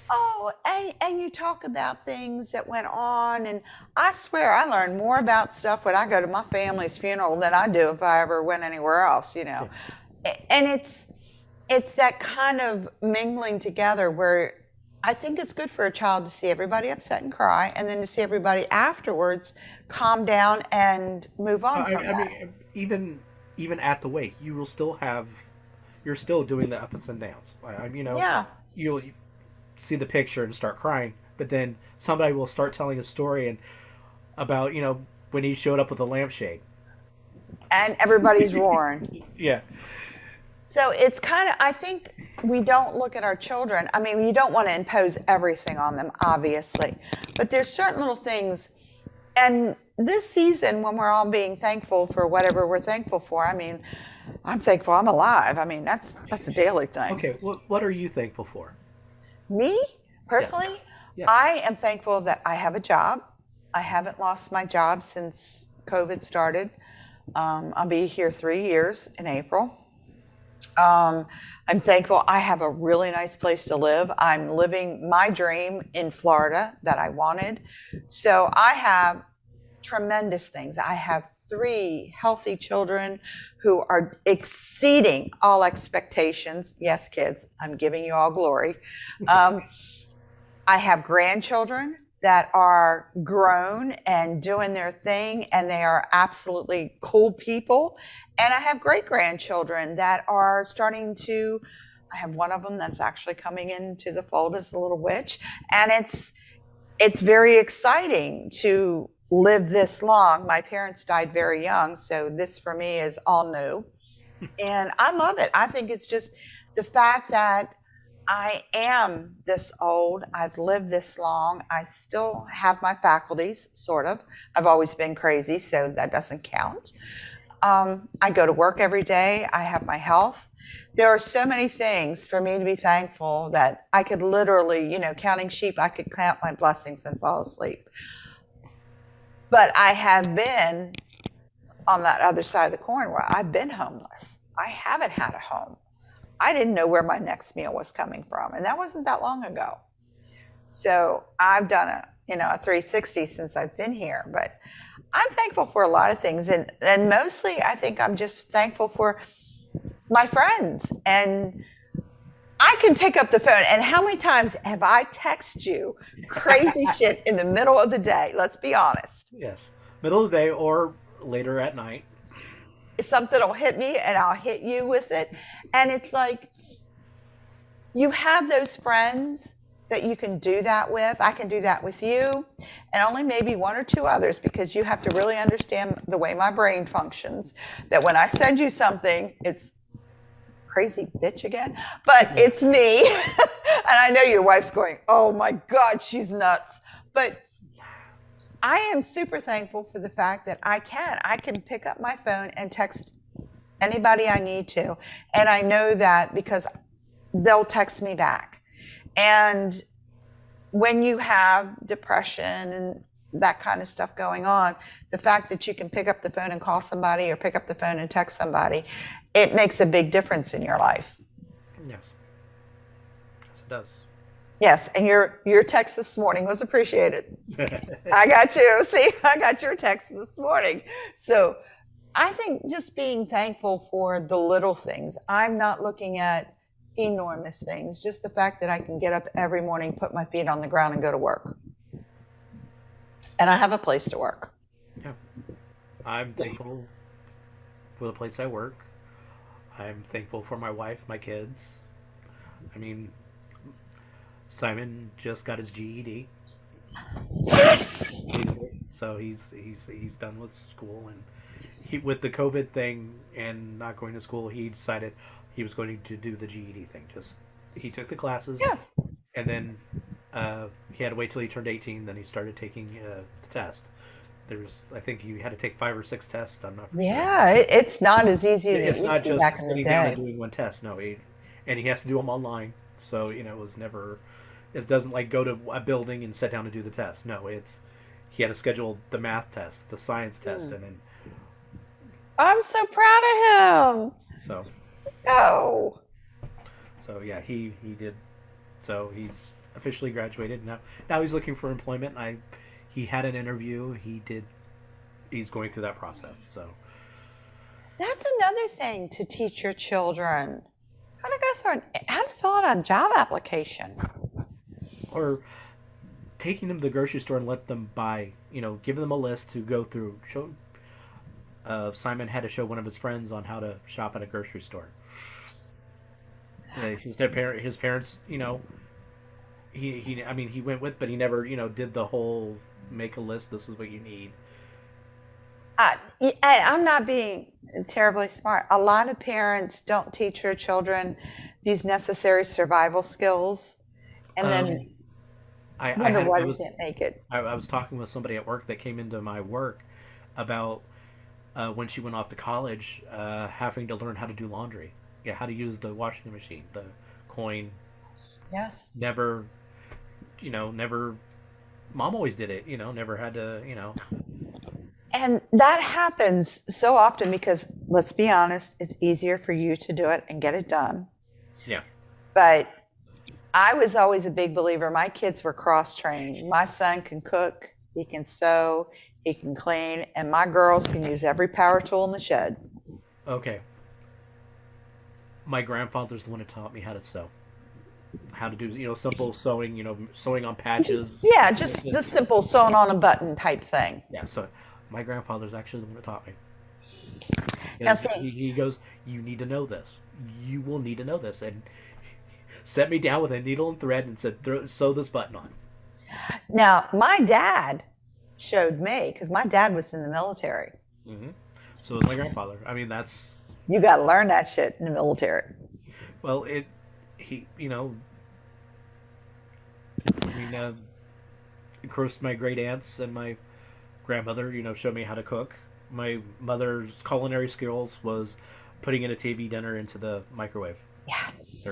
and you talk about things that went on, and I swear I learn more about stuff when I go to my family's funeral than I do if I ever went anywhere else. Yeah. And it's that kind of mingling together where I think it's good for a child to see everybody upset and cry, and then to see everybody afterwards calm down and move on from that. I mean, even at the wake, you're still doing the ups and downs. You'll see the picture and start crying, but then somebody will start telling a story about when he showed up with a lampshade, and everybody's roaring. Yeah. So it's kind of, I think we don't look at our children. I mean, you don't want to impose everything on them, obviously. But there's certain little things. And this season, when we're all being thankful for whatever we're thankful for, I mean, I'm thankful I'm alive. I mean, that's a daily thing. Okay, what are you thankful for? Me, personally? Yeah. I am thankful that I have a job. I haven't lost my job since COVID started. I'll be here 3 years in April. I'm thankful I have a really nice place to live. I'm living my dream in Florida that I wanted. So I have tremendous things. I have 3 healthy children who are exceeding all expectations. Yes, kids, I'm giving you all glory. I have grandchildren that are grown and doing their thing, and they are absolutely cool people. And I have great-grandchildren that are starting to, I have one of them that's actually coming into the fold as a little witch. And it's very exciting to live this long. My parents died very young, so this for me is all new. And I love it. I think it's just the fact that I am this old, I've lived this long, I still have my faculties, sort of. I've always been crazy, so that doesn't count. I go to work every day, I have my health. There are so many things for me to be thankful that I could literally, counting sheep, I could count my blessings and fall asleep. But I have been on that other side of the coin where I've been homeless. I haven't had a home. I didn't know where my next meal was coming from, and that wasn't that long ago. So I've done a 360 since I've been here, but I'm thankful for a lot of things, and mostly I think I'm just thankful for my friends. And I can pick up the phone, and how many times have I texted you crazy shit in the middle of the day? Let's be honest. Yes, middle of the day or later at night. Something will hit me and I'll hit you with it. And it's like, you have those friends that you can do that with. I can do that with you and only maybe 1 or 2 others, because you have to really understand the way my brain functions, that when I send you something, it's crazy bitch again, but it's me. And I know your wife's going, oh my God, she's nuts. But I am super thankful for the fact that I can pick up my phone and text anybody I need to. And I know that because they'll text me back. And when you have depression and that kind of stuff going on, the fact that you can pick up the phone and call somebody or pick up the phone and text somebody, it makes a big difference in your life. Yes. Yes, it does. Yes, and your text this morning was appreciated. I got you. See, I got your text this morning. So I think just being thankful for the little things. I'm not looking at enormous things, just the fact that I can get up every morning, put my feet on the ground, and go to work. And I have a place to work. Yeah. I'm thankful for the place I work. I'm thankful for my wife, my kids. I mean, Simon just got his GED. Yes! So he's done with school, and with the COVID thing and not going to school, he decided he was going to do the GED thing. He took the classes, yeah, and then he had to wait till he turned 18. Then he started taking the test. I think you had to take 5 or 6 tests. I'm not. Yeah, it's not as easy as it used to be back in the day. It's not just sitting down and doing one test. No, and he has to do them online. So it was never. It doesn't like go to a building and sit down and do the test. No, he had to schedule the math test, the science test, and then I'm so proud of him. so Oh. so yeah, he did. So he's officially graduated now. He's looking for employment. He had an interview. He's going through that process. So That's another thing to teach your children. How to fill out a job application. or taking them to the grocery store and let them buy, give them a list to go through. Simon had to show one of his friends on how to shop at a grocery store. His parents, he went with, but he never, did the whole make a list. This is what you need. I'm not being terribly smart. A lot of parents don't teach their children these necessary survival skills, and then wonder why they can't make it. I was talking with somebody at work that came into my work about when she went off to college, having to learn how to do laundry. Yeah, how to use the washing machine, the coin. Yes. Never. Mom always did it. Never had to. And that happens so often because, let's be honest, it's easier for you to do it and get it done. Yeah. But I was always a big believer. My kids were cross-trained. My son can cook, he can sew, he can clean, and my girls can use every power tool in the shed. Okay. My grandfather's the one who taught me how to sew. How to do, simple sewing, sewing on patches. Just the simple sewing on a button type thing. Yeah, so my grandfather's actually the one who taught me. Now, he goes, you need to know this. You will need to know this. And set me down with a needle and thread and said, sew this button on. Now, my dad showed me, because my dad was in the military. Mm-hmm. So was my grandfather. That's... You got to learn that shit in the military. Well, of course, my great aunts and my grandmother, showed me how to cook. My mother's culinary skills was putting in a TV dinner into the microwave. Yes.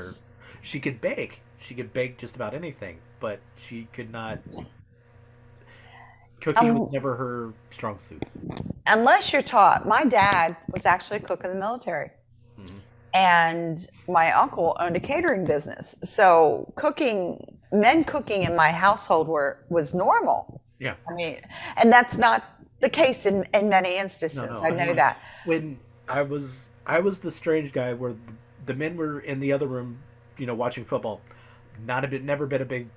She could bake. She could bake just about anything, but she could not. Cooking was never her strong suit. Unless you're taught. My dad was actually a cook in the military. Mm-hmm. And my uncle owned a catering business. So men cooking in my household was normal. Yeah. And that's not the case in many instances. No. I know that. When I was the strange guy where the men were in the other room, watching football. Never been a big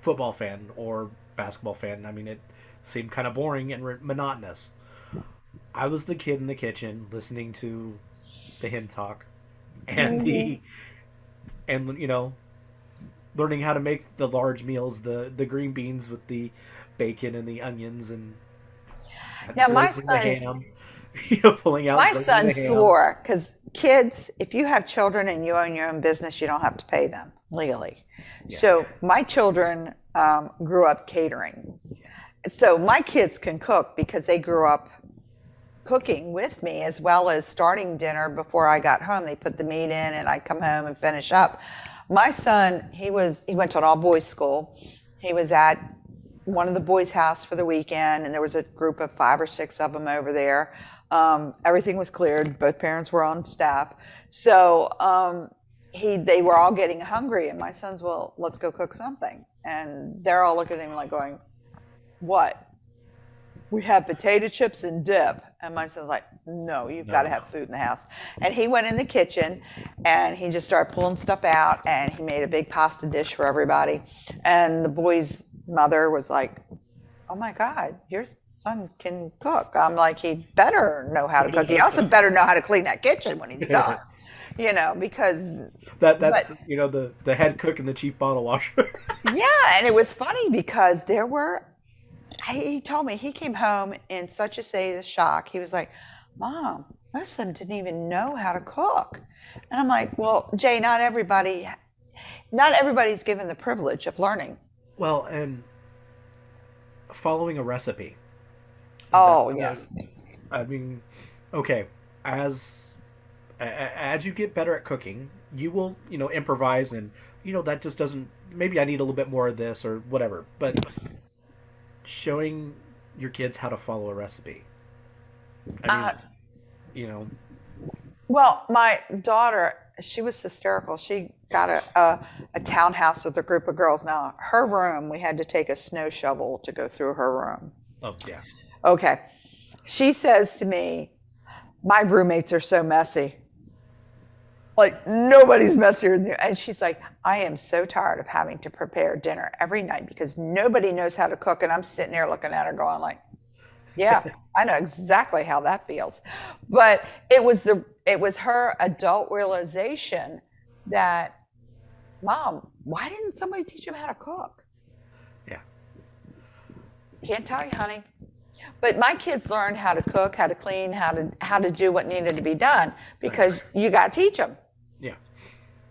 football fan or basketball fan. It seemed kind of boring and monotonous. I was the kid in the kitchen listening to the hen talk and learning how to make the large meals, the green beans with the bacon and the onions and now my son, the ham, pulling out. My son swore, because kids, if you have children and you own your own business, you don't have to pay them legally. Yeah. So my children grew up catering. So my kids can cook because they grew up cooking with me, as well as starting dinner before I got home. They put the meat in and I'd come home and finish up. My son, he went to an all-boys school. He was at one of the boys' house for the weekend, and there was a group of 5 or 6 of them over there. Everything was cleared. Both parents were on staff. So they were all getting hungry, and my son's, well, let's go cook something. And they're all looking at him like going, what? We have potato chips and dip. And my son's like, no, you've got to have food in the house. And he went in the kitchen and he just started pulling stuff out, and he made a big pasta dish for everybody. And the boy's mother was like, oh my God, your son can cook. I'm like, he better know how to cook. He also better know how to clean that kitchen when he's done. Because that's the head cook and the chief bottle washer. Yeah, and it was funny because he told me he came home in such a state of shock. He was like, Mom, most of them didn't even know how to cook. And I'm like, well, Jay, not everybody's given the privilege of learning. Well, and following a recipe. Oh, yes. Okay, as you get better at cooking, you will, improvise, and that just doesn't. Maybe I need a little bit more of this or whatever. But showing your kids how to follow a recipe. I mean, you know. Well, my daughter, she was hysterical. She got a townhouse with a group of girls. Now, her room, we had to take a snow shovel to go through her room. Oh, yeah. Okay. She says to me, my roommates are so messy. Like, nobody's messier than you. And she's like, I am so tired of having to prepare dinner every night because nobody knows how to cook. And I'm sitting there looking at her going like, yeah, I know exactly how that feels. But it was her adult realization that, Mom, why didn't somebody teach him how to cook? Yeah. Can't tell you, honey. But my kids learned how to cook, how to clean, how to do what needed to be done because you got to teach them. Yeah.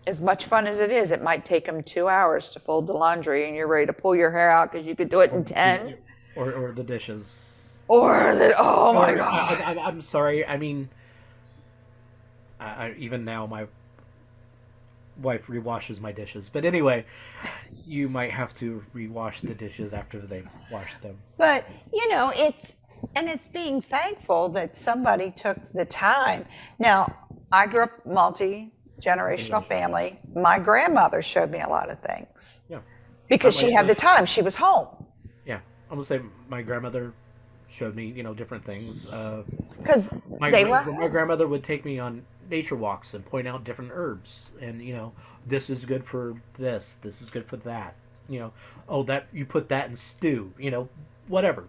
As much fun as it is, it might take them 2 hours to fold the laundry, and you're ready to pull your hair out because you could do it in 10. Or the dishes. Oh my God. I'm sorry. I mean, even now my wife rewashes my dishes. But anyway, you might have to rewash the dishes after they wash them. But, it's being thankful that somebody took the time. Now, I grew up multi-generational family. My grandmother showed me a lot of things. Yeah. Because she had the time. She was home. Yeah. I'm going to say my grandmother showed me, different things. Because my grandmother would take me on nature walks and point out different herbs. And, this is good for this. This is good for that. That you put that in stew. Whatever.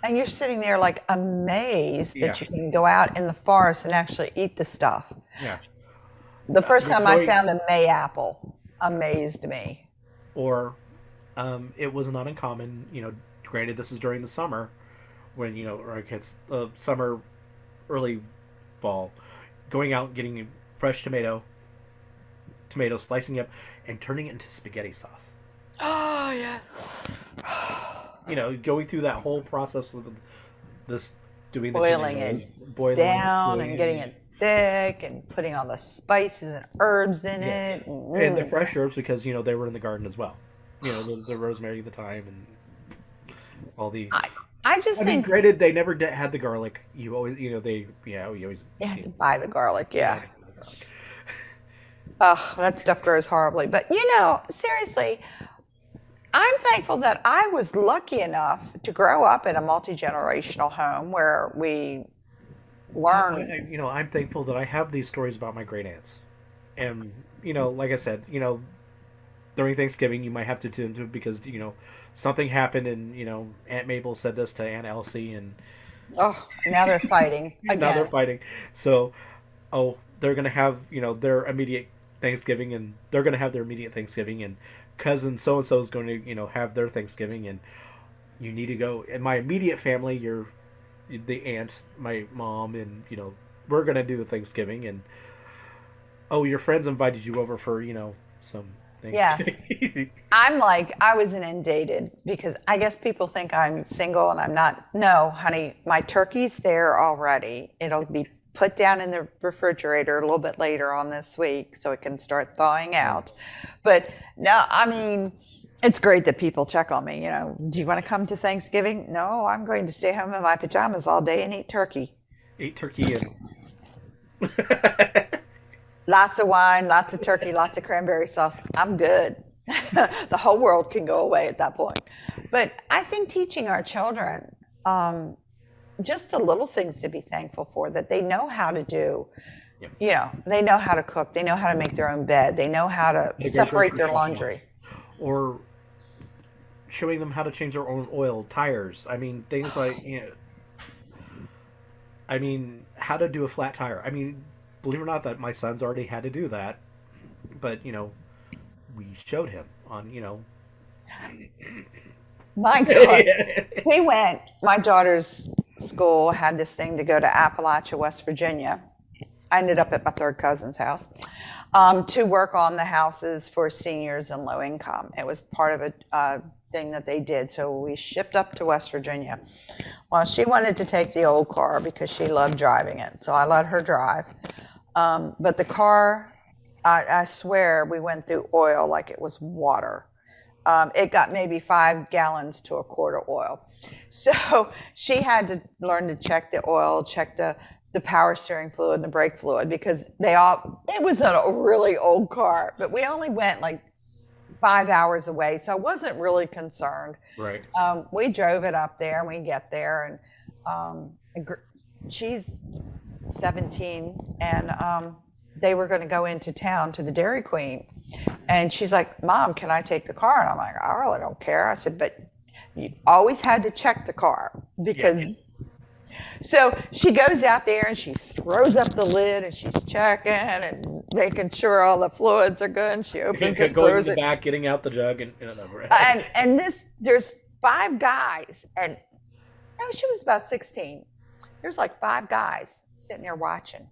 And you're sitting there like amazed that you can go out in the forest and actually eat the stuff. Yeah. The first time I found a mayapple amazed me. Or it was not uncommon, granted this is during the summer when, it's summer, early fall, going out, getting fresh tomato, slicing it up, and turning it into spaghetti sauce. Oh, yeah. Going through that whole process of this, doing the boiling it down and getting it thick and putting all the spices and herbs in it. And the fresh herbs because, they were in the garden as well. The rosemary, the thyme, and all the... I think... granted, they never had the garlic. You always, we always... You had to buy the garlic, yeah. Oh, that stuff grows horribly. But, seriously... I'm thankful that I was lucky enough to grow up in a multi-generational home where we learned. I'm thankful that I have these stories about my great aunts, and like I said, during Thanksgiving you might have to tune to it because something happened, and Aunt Mabel said this to Aunt Elsie, and now they're fighting again. Now they're fighting. So, they're gonna have their immediate Thanksgiving, and they're gonna have their immediate Thanksgiving, and cousin so and so is going to have their Thanksgiving, and you need to go. In my immediate family, you're the aunt, my mom, and we're going to do the Thanksgiving, and your friends invited you over for some things. Yes. I'm like, I was inundated because I guess people think I'm single and I'm not. No, honey, my turkey's there already. It'll be put down in the refrigerator a little bit later on this week so it can start thawing out. But no, I mean, it's great that people check on me. Do you want to come to Thanksgiving? No, I'm going to stay home in my pajamas all day and eat turkey. Eat turkey and... Lots of wine, lots of turkey, lots of cranberry sauce. I'm good. The whole world can go away at that point. But I think teaching our children... just the little things to be thankful for that they know how to do. Yep. They know how to cook. They know how to make their own bed. They know how to separate their laundry. Or showing them how to change their own oil, tires. I mean, things like, how to do a flat tire. I mean, believe it or not, that my son's already had to do that. But, we showed him on, My daughter, my daughter's school had this thing to go to Appalachia, West Virginia. I ended up at my third cousin's house to work on the houses for seniors and low income. It was part of a thing that they did. So we shipped up to West Virginia. Well, she wanted to take the old car because she loved driving it. So I let her drive. But the car, I swear, we went through oil like it was water. It got maybe 5 gallons to a quart of oil. So she had to learn to check the oil, check the power steering fluid and the brake fluid, because it was a really old car, but we only went like 5 hours away, so I wasn't really concerned. Right. We drove it up there, and we get there, and she's 17, and they were going to go into town to the Dairy Queen, and she's like, Mom, can I take the car? And I'm like, I really don't care. I said, but you always had to check the car, because So she goes out there and she throws up the lid and she's checking and making sure all the fluids are good. And she opens it, going to the back, getting out the jug, and there's 5 guys, and no, she was about 16. There's like 5 guys sitting there watching.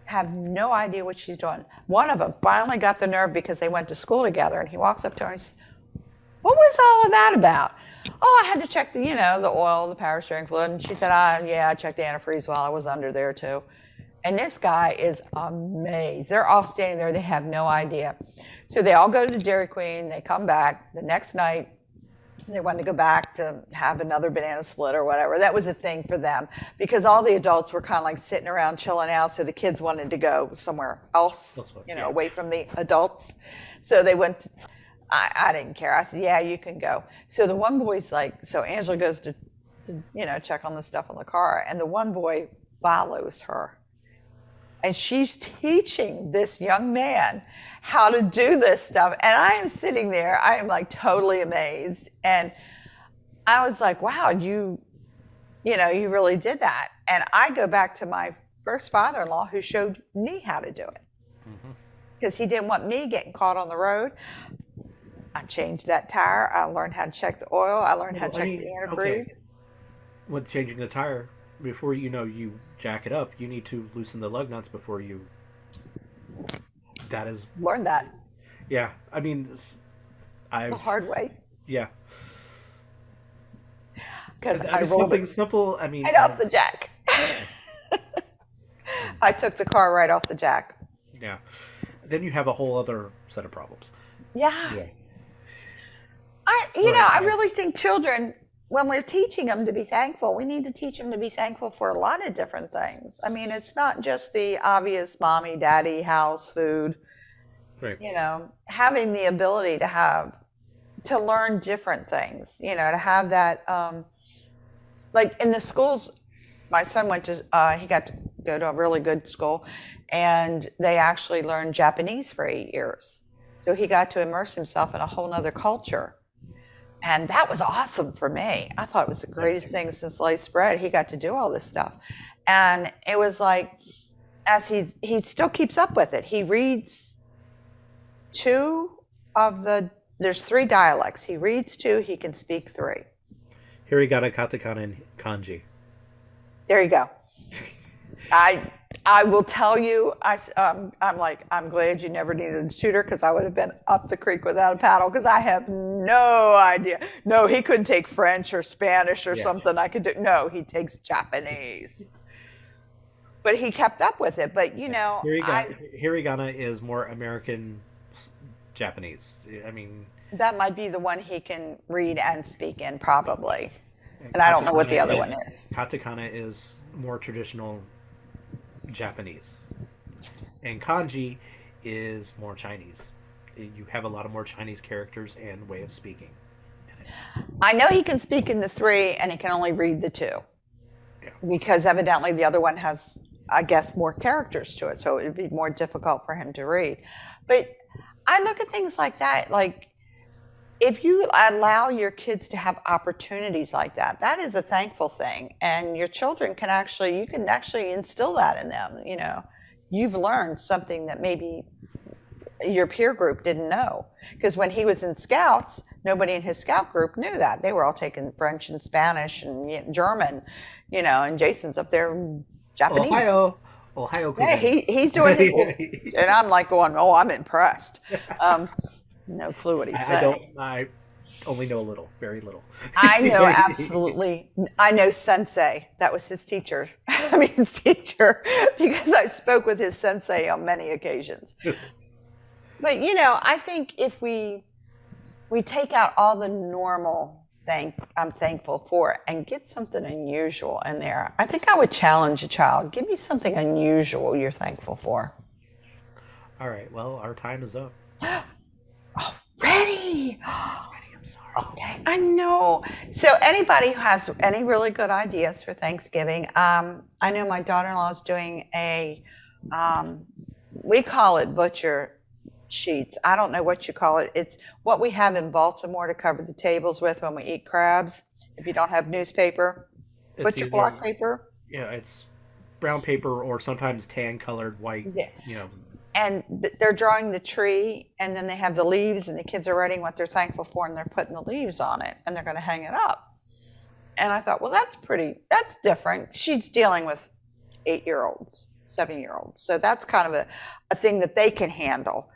Have no idea what she's doing. One of them finally got the nerve, because they went to school together, and he walks up to her and says, what was all of that about? Oh, I had to check the oil, the power steering fluid. And she said, yeah, I checked the antifreeze while I was under there too. And this guy is amazed. They're all standing there. They have no idea. So they all go to the Dairy Queen. They come back. The next night, they wanted to go back to have another banana split or whatever. That was a thing for them, because all the adults were kind of like sitting around chilling out. So the kids wanted to go somewhere else, away from the adults. So they went. I didn't care. I said, yeah, you can go. So the one boy's like, so Angela goes to check on the stuff on the car, and the one boy follows her. And she's teaching this young man how to do this stuff. And I am sitting there, I am like totally amazed. And I was like, wow, you really did that. And I go back to my first father-in-law, who showed me how to do it. Because he didn't want me getting caught on the road. I changed that tire. I learned how to check the oil. I learned how to check the antifreeze. Okay. With changing the tire, before you jack it up, you need to loosen the lug nuts before you. That is. Learned that. Yeah, I mean, the hard way. Yeah. Because I rolled something simple. I mean, right off the jack. I took the car right off the jack. Yeah. Then you have a whole other set of problems. Yeah. I really think children, when we're teaching them to be thankful, we need to teach them to be thankful for a lot of different things. I mean, it's not just the obvious mommy, daddy, house, food. Right. Having the ability to learn different things, to have that, like in the schools, my son he got to go to a really good school, and they actually learned Japanese for 8 years. So he got to immerse himself in a whole nother culture. And that was awesome for me. I thought it was the greatest thing since sliced bread. He got to do all this stuff. And it was like, as he still keeps up with it. He reads there's 3 dialects. He reads 2, he can speak 3. Hiragana, katakana, and kanji. There you go. I will tell you, I'm glad you never needed a tutor, because I would have been up the creek without a paddle, because I have no idea. No, he couldn't take French or Spanish or something I could do. No, he takes Japanese. But he kept up with it. But, Hiragana is more American Japanese. I mean... That might be the one he can read and speak in, probably. And I don't know what the other one is. Katakana is more traditional Japanese, and kanji is more Chinese. You have a lot of more Chinese characters and way of speaking. I know he can speak in the 3, and he can only read the 2, because evidently the other one has, I guess, more characters to it, so it would be more difficult for him to read. But I look at things like that, like if you allow your kids to have opportunities like that, that is a thankful thing. And your children you can actually instill that in them. You've learned something that maybe your peer group didn't know. Because when he was in Scouts, nobody in his Scout group knew that. They were all taking French and Spanish and German, and Jason's up there Japanese. Ohio. Yeah, he's doing his, and I'm like going, oh, I'm impressed. No clue what he's saying. only know a little, very little. I know absolutely. I know Sensei. That was his teacher. I mean, his teacher, because I spoke with his Sensei on many occasions. But, I think if we take out all the normal thing I'm thankful for and get something unusual in there, I think I would challenge a child. Give me something unusual you're thankful for. All right. Well, our time is up. Ready? I'm sorry. Okay, I know. So anybody who has any really good ideas for Thanksgiving, I know my daughter-in-law is doing we call it butcher sheets. I don't know what you call it. It's what we have in Baltimore to cover the tables with when we eat crabs. If you don't have newspaper, butcher block paper. Yeah, it's brown paper or sometimes tan-colored white. Yeah. And they're drawing the tree, and then they have the leaves, and the kids are writing what they're thankful for, and they're putting the leaves on it, and they're going to hang it up. And I thought, well, that's different. She's dealing with 8-year-olds, 7-year-olds. So that's kind of a thing that they can handle.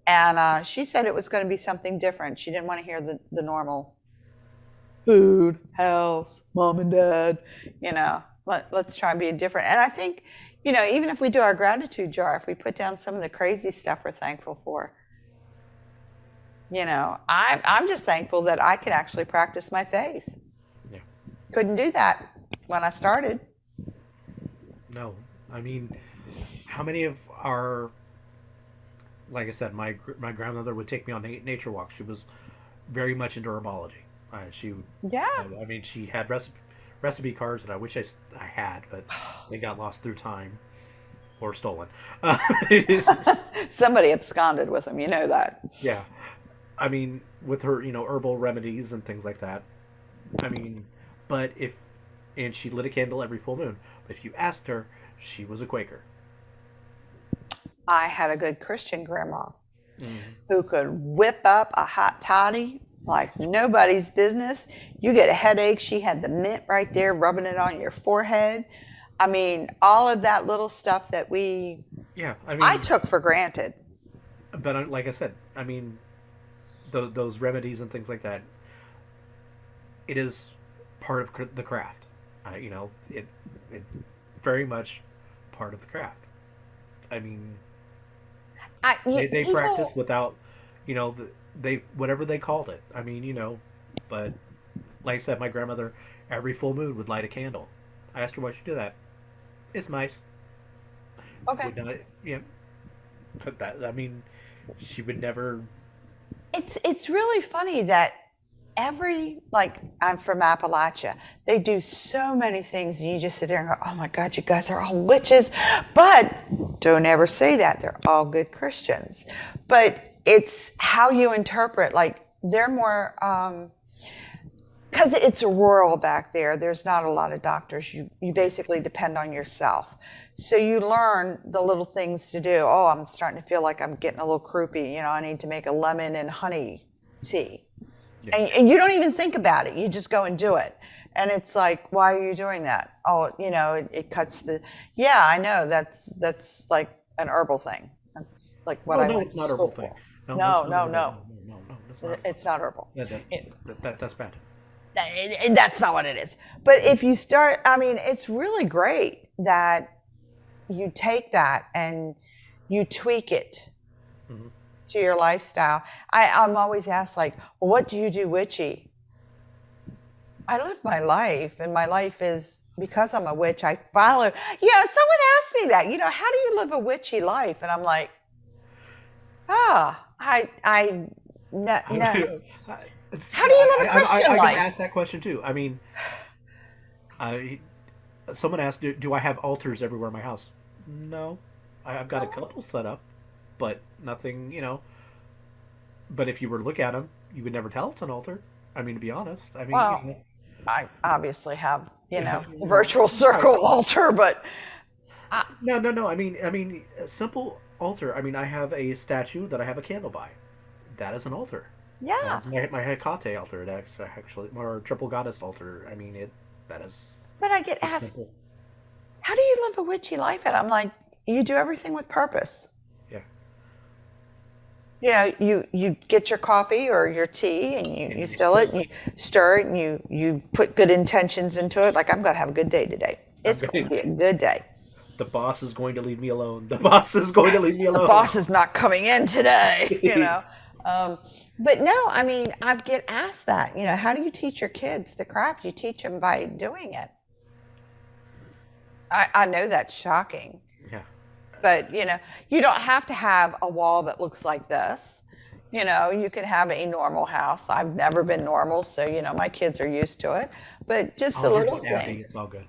And she said it was going to be something different. She didn't want to hear the normal food, house, mom and dad, let's try and be different. And I think, even if we do our gratitude jar, if we put down some of the crazy stuff we're thankful for, I'm just thankful that I can actually practice my faith. Yeah. Couldn't do that when I started. No. I mean, how many of our, like I said, my grandmother would take me on nature walks. She was very much into herbology. She had recipe cards that I wish I had, but they got lost through time or stolen. Somebody absconded with them, that. Yeah. I mean, with her, herbal remedies and things like that. I mean, and she lit a candle every full moon. But if you asked her, she was a Quaker. I had a good Christian grandma who could whip up a hot toddy like nobody's business. You get a headache. She had the mint right there, rubbing it on your forehead. I mean, all of that little stuff that I took for granted. But like I said, I mean, those remedies and things like that, it is part of the craft. It very much part of the craft. I mean, they practice without, whatever they called it. I mean, but like I said, my grandmother every full moon would light a candle. I asked her why she do that. It's nice. Okay. But that, I mean, she would never. It's really funny that I'm from Appalachia. They do so many things, and you just sit there and go, "Oh my God, you guys are all witches!" But don't ever say that. They're all good Christians. But it's how you interpret. Like they're more, because it's rural back there. There's not a lot of doctors. You basically depend on yourself. So you learn the little things to do. Oh, I'm starting to feel like I'm getting a little croupy. I need to make a lemon and honey tea. Yeah. And you don't even think about it. You just go and do it. And it's like, why are you doing that? Oh, it cuts the. Yeah, I know. That's like an herbal thing. That's like what I. No, it's not herbal thing. No. It's not herbal. That's bad. That's not what it is. But if you start, I mean, it's really great that you take that and you tweak it to your lifestyle. I'm always asked, like, well, what do you do witchy? I live my life, and my life is, because I'm a witch, I follow. Someone asked me that, how do you live a witchy life? And I'm like, no. How do you live a Christian life? I asked that question too. I mean, someone asked, do I have altars everywhere in my house? No. I've got a couple set up, but nothing, But if you were to look at them, you would never tell it's an altar. I mean, to be honest. I mean, I obviously have, virtual circle altar, but. No. I mean, a simple altar. I mean, I have a statue that I have a candle by. That is an altar. Yeah. My Hecate altar, it actually, or triple goddess altar. I mean, that is. But I get asked, simple. How do you live a witchy life? And I'm like, you do everything with purpose. Yeah. You get your coffee or your tea and you fill it and you stir it and you put good intentions into it. Like, I'm going to have a good day today. It's going to be a good day. The boss is going to leave me alone. The boss is going to leave me alone. The boss is not coming in today, But no, I mean, I get asked that, how do you teach your kids the craft? You teach them by doing it. I know that's shocking. Yeah. But, you don't have to have a wall that looks like this. You can have a normal house. I've never been normal, so, my kids are used to it. But just the little things. Abby, it's all good.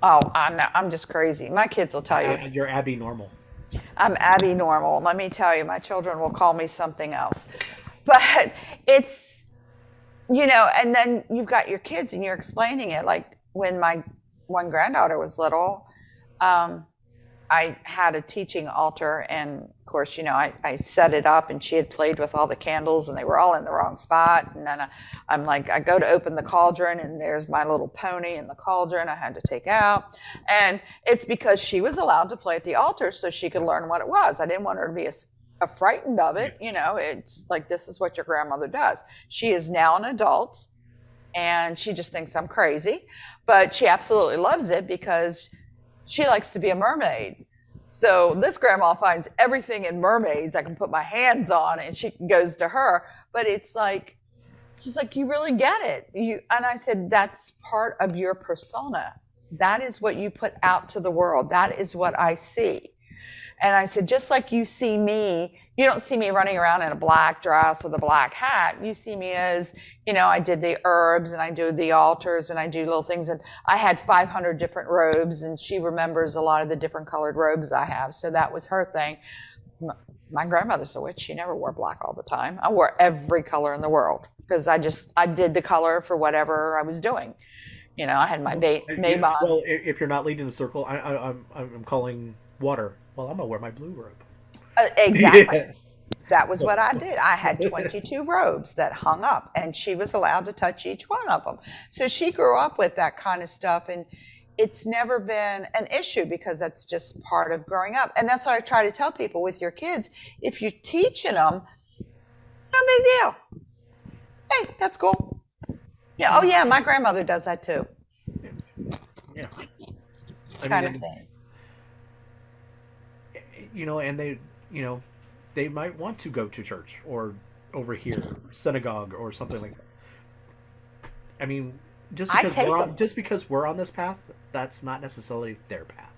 Oh, I'm just crazy. My kids will tell you. You're Abby normal. I'm Abby normal. Let me tell you, my children will call me something else. But it's, and then you've got your kids and you're explaining it. Like, when my one granddaughter was little, I had a teaching altar, and of course, I set it up, and she had played with all the candles and they were all in the wrong spot. And then I'm like, I go to open the cauldron and there's my little pony in the cauldron I had to take out. And it's because she was allowed to play at the altar so she could learn what it was. I didn't want her to be frightened of it. It's like, this is what your grandmother does. She is now an adult and she just thinks I'm crazy, but she absolutely loves it because she likes to be a mermaid. So this grandma finds everything in mermaids I can put my hands on, and she goes to her. But it's like, she's like, you really get it. And I said, that's part of your persona. That is what you put out to the world. That is what I see. And I said, just like you see me, you don't see me running around in a black dress with a black hat. You see me as, I did the herbs and I do the altars and I do little things. And I had 500 different robes, and she remembers a lot of the different colored robes I have. So that was her thing. My grandmother's a witch. She never wore black all the time. I wore every color in the world because I did the color for whatever I was doing. I had my Maybon. Well, if you're not leading the circle, I'm calling water. Well, I'm going to wear my blue robe. Exactly. Yeah. That was what I did. I had 22 robes that hung up, and she was allowed to touch each one of them. So she grew up with that kind of stuff, and it's never been an issue because that's just part of growing up. And that's what I try to tell people with your kids. If you're teaching them, it's no big deal. Hey, that's cool. Yeah. Oh, yeah, my grandmother does that too. Yeah. Kind of thing. And they might want to go to church or over here, synagogue or something like that. I mean, just because we're on this path, that's not necessarily their path.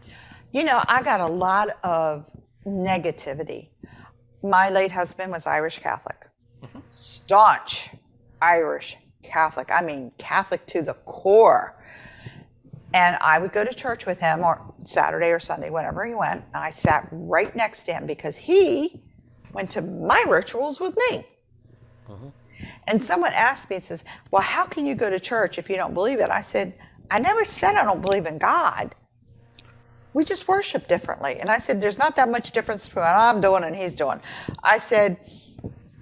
I got a lot of negativity. My late husband was Irish Catholic. Mm-hmm. Staunch Irish Catholic. I mean, Catholic to the core. And I would go to church with him, or Saturday or Sunday, whenever he went. And I sat right next to him because he went to my rituals with me. Uh-huh. And someone asked me, says, well, how can you go to church if you don't believe it? I said, I never said I don't believe in God. We just worship differently. And I said, there's not that much difference between what I'm doing and he's doing. I said,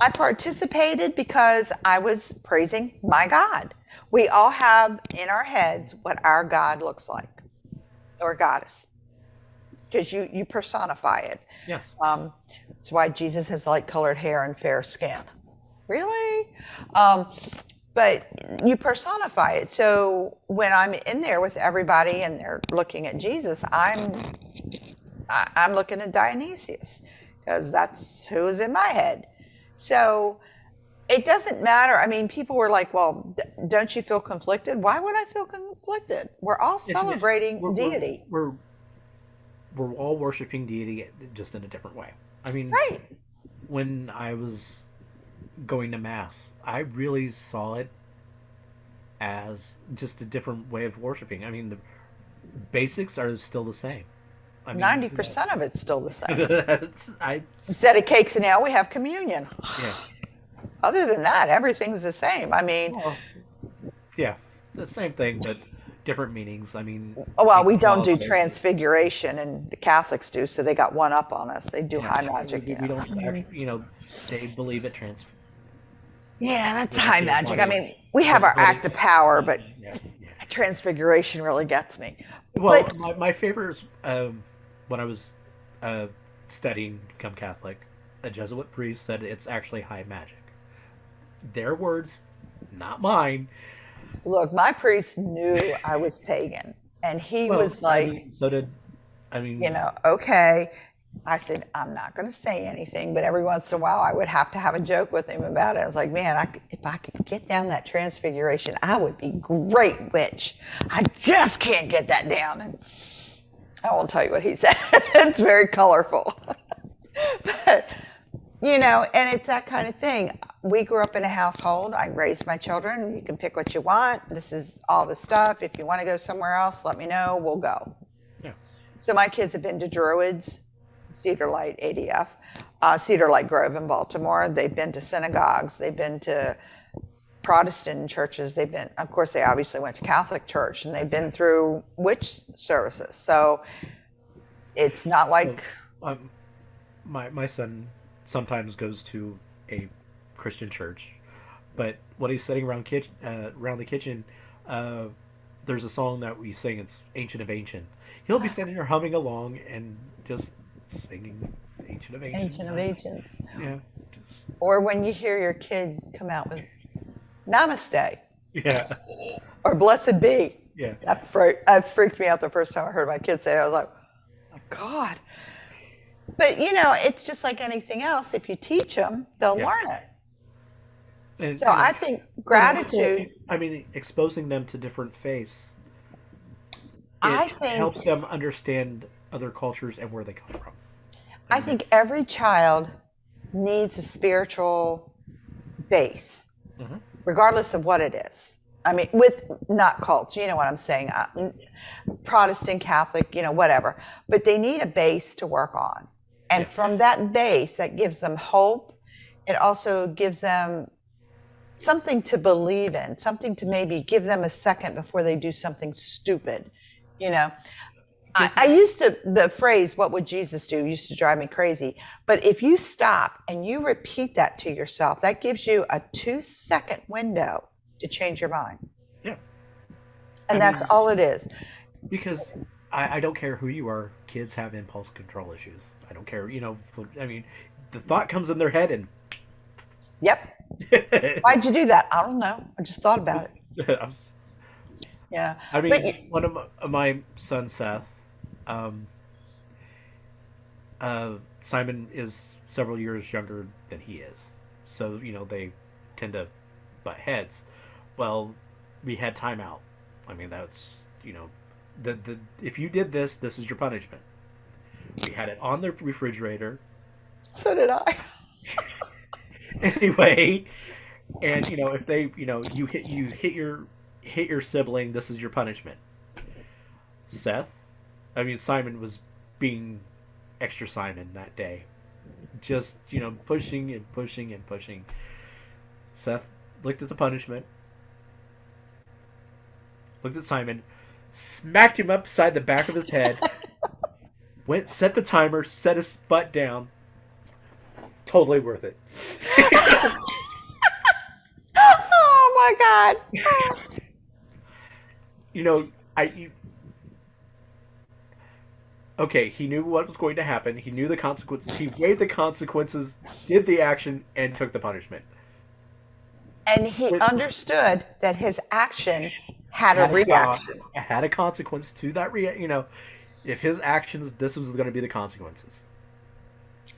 I participated because I was praising my God. We all have in our heads what our God looks like, or goddess, because you personify it. Yes. That's why Jesus has light-colored hair and fair skin. Really? But you personify it. So when I'm in there with everybody and they're looking at Jesus, I'm looking at Dionysius, because that's who's in my head. So it doesn't matter. I mean, people were like, well, don't you feel conflicted? Why would I feel conflicted? We're all celebrating deity. We're all worshiping deity, just in a different way. I mean, right. When I was going to Mass, I really saw it as just a different way of worshiping. I mean, the basics are still the same. I mean, 90% of it's still the same. Instead of cakes and ale, we have communion. Yeah. Other than that, everything's the same. I mean, yeah, the same thing, but different meanings. I mean, well, we don't do transfiguration, and the Catholics do, so they got one up on us. They do high magic. We don't actually, they believe it Yeah, that's high magic. I mean, we have our act of power, but transfiguration really gets me. Well, my favorite is when I was studying to become Catholic, a Jesuit priest said it's actually high magic. Their words, not mine. Look, my priest knew I was pagan, and he was like, I mean, so did, I mean, okay. I said, I'm not going to say anything, but every once in a while I would have to have a joke with him about it. I was like, man, if I could get down that transfiguration, I would be great witch. I just can't get that down. And I won't tell you what he said. It's very colorful. But, and it's that kind of thing. We grew up in a household. I raised my children. You can pick what you want. This is all the stuff. If you want to go somewhere else, let me know. We'll go. Yeah. So my kids have been to Druids, Cedar Light, ADF, Cedar Light Grove in Baltimore. They've been to synagogues. They've been to Protestant churches. Of course, they obviously went to Catholic church, and they've been through witch services. So it's not like... My son sometimes goes to a Christian church, but when he's sitting around the kitchen, there's a song that we sing. It's Ancient of Ancient. He'll be sitting there humming along and just singing Ancient of Ancient. Ancient of Ancients. Yeah. Or when you hear your kid come out with Namaste. Yeah. Or Blessed Be. Yeah. That freaked me out the first time I heard my kid say it. I was like, oh, God. But, it's just like anything else. If you teach them, they'll learn it. And, so I think gratitude... exposing them to different faiths. I think helps them understand other cultures and where they come from. I think every child needs a spiritual base, regardless of what it is. With not cults, you know what I'm saying, Protestant, Catholic, whatever. But they need a base to work on. And from that base, that gives them hope. It also gives them something to believe in, something to maybe give them a second before they do something stupid. The phrase, what would Jesus do, used to drive me crazy. But if you stop and you repeat that to yourself, that gives you a 2-second window to change your mind. Yeah. And that's all it is. Because I don't care who you are, kids have impulse control issues. I don't care, the thought comes in their head and... Yep. Why'd you do that? I don't know. I just thought about it. Yeah. One of my son, Seth, Simon is several years younger than he is. So, they tend to butt heads. Well, we had timeout. That's, if you did this, this is your punishment. We had it on the refrigerator. So did I. Anyway, and, if they, you hit your sibling, this is your punishment. Simon was being extra Simon that day. Just, pushing and pushing and pushing. Seth looked at the punishment, looked at Simon, smacked him upside the back of his head, set the timer, set his butt down. Totally worth it. Oh my God. Okay, he knew what was going to happen. He knew the consequences. He weighed the consequences, did the action, and took the punishment. And he understood that his action had a reaction. Had a consequence to that reaction. If his actions, this was going to be the consequences.